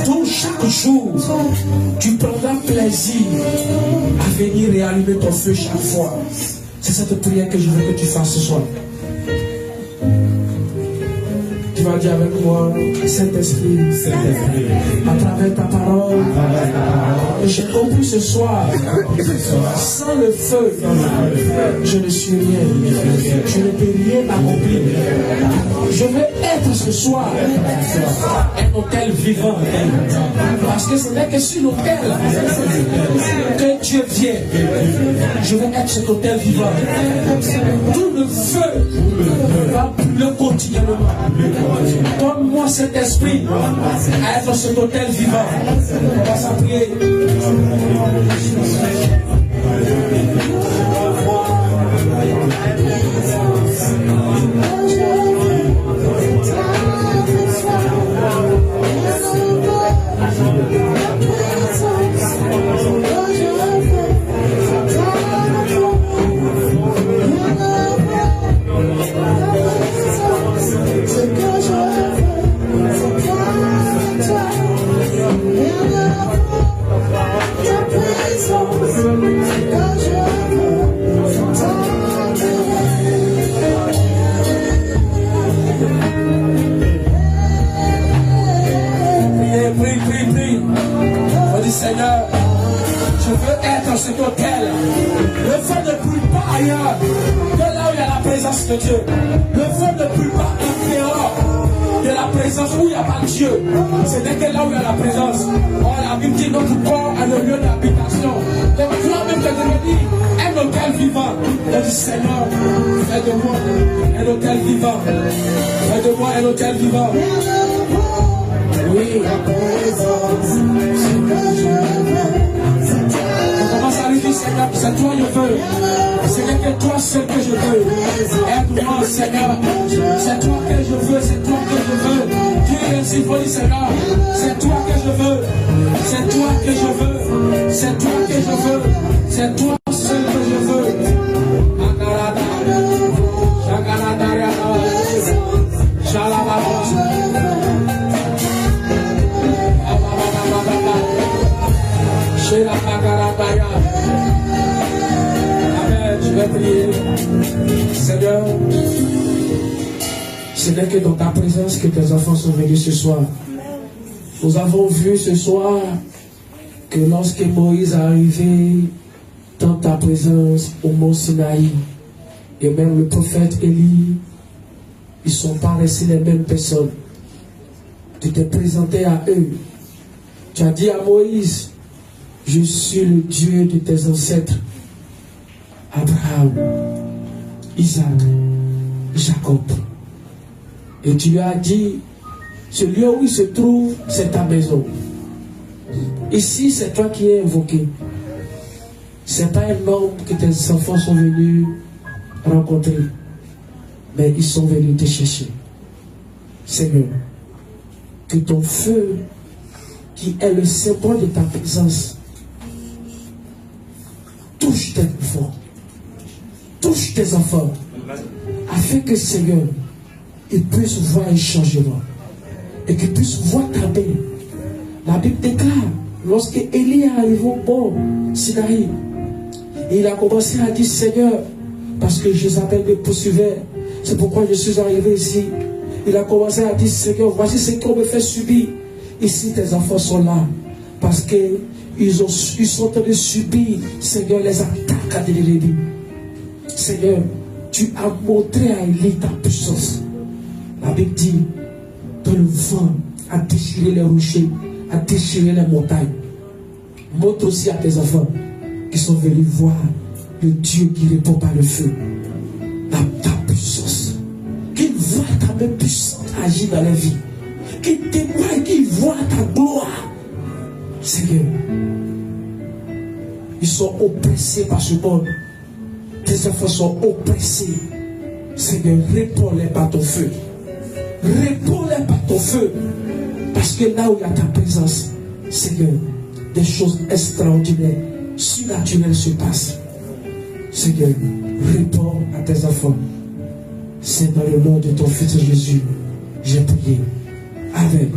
Tout chaque jour, tu prendras plaisir à venir réallumer ton feu chaque fois. C'est cette prière que je veux que tu fasses ce soir. Tu vas dire avec moi, Saint-Esprit, à travers ta parole, j'ai compris ce soir, sans le feu, je ne suis rien, je ne peux rien accomplir. Je veux être ce soir un autel vivant, parce que ce n'est que sur l'autel que Dieu vient. Je veux être cet autel vivant. Tout le feu va brûler quotidiennement. Donne-moi cet esprit à être cet autel vivant. On va s'en prier. Seigneur, je veux être cet hôtel. Le feu ne brûle pas ailleurs que là où présence de Dieu. Le feu ne brûle pas en dehors de la présence où il n'y a pas Dieu. Ce n'est que là où il y a la présence. Oh, la Bible dit notre corps est le lieu d'habitation. Donc toi-même tu devenir un hôtel vivant. Il dit Seigneur, fais de moi un hôtel vivant. Fais de moi un hôtel vivant. Oui, la présence, c'est que je veux. On commence à lui dire Seigneur, c'est toi je veux. Ce n'est que toi seul que je veux. Aide-moi Seigneur. C'est toi que je veux, c'est toi que je veux. Dieu est ainsi pour dire Seigneur, c'est toi que je veux. C'est toi que je veux. C'est toi que je veux. C'est toi seul que je veux. Amen, je vais prier. Seigneur, ce n'est que dans ta présence que tes enfants sont venus ce soir. Nous avons vu ce soir que lorsque Moïse est arrivé dans ta présence au mont Sinaï, et même le prophète Élie, ils ne sont pas restés les mêmes personnes. Tu t'es présenté à eux. Tu as dit à Moïse, je suis le Dieu de tes ancêtres, Abraham, Isaac, Jacob. Et tu lui as dit, ce lieu où il se trouve, c'est ta maison. Ici, c'est toi qui es invoqué. Ce n'est pas un homme que tes enfants sont venus rencontrer, mais ils sont venus te chercher. Seigneur, que ton feu, qui est le symbole de ta présence, touche tes enfants, touche tes enfants, afin que Seigneur, ils puissent voir un changement et qu'ils puissent voir ta main. La Bible déclare, lorsque Élie est arrivé au mont Sinaï, il a commencé à dire Seigneur, parce que Jézabel me poursuivait, c'est pourquoi je suis arrivé ici. Il a commencé à dire Seigneur, voici ce qu'on me fait subir. Ici tes enfants sont là parce qu'ils sont en train de subir, Seigneur, les attaques de l'ennemi. Seigneur, tu as montré à Élie ta puissance. La Bible dit que le vent a déchiré les rochers, a déchiré les montagnes. Montre aussi à tes enfants qui sont venus voir le Dieu qui répond par le feu, ta puissance. Qu'ils voient ta main puissante agir dans la vie. Qu'ils témoignent, qu'ils voient ta gloire. Seigneur, ils sont oppressés par ce monde. Tes enfants sont oppressés. Seigneur, réponds-les par ton feu. Réponds-les par ton feu. Parce que là où il y a ta présence, Seigneur, des choses extraordinaires, surnaturelles se passent. Seigneur, réponds à tes enfants. C'est dans le nom de ton Fils Jésus, j'ai prié. Amen.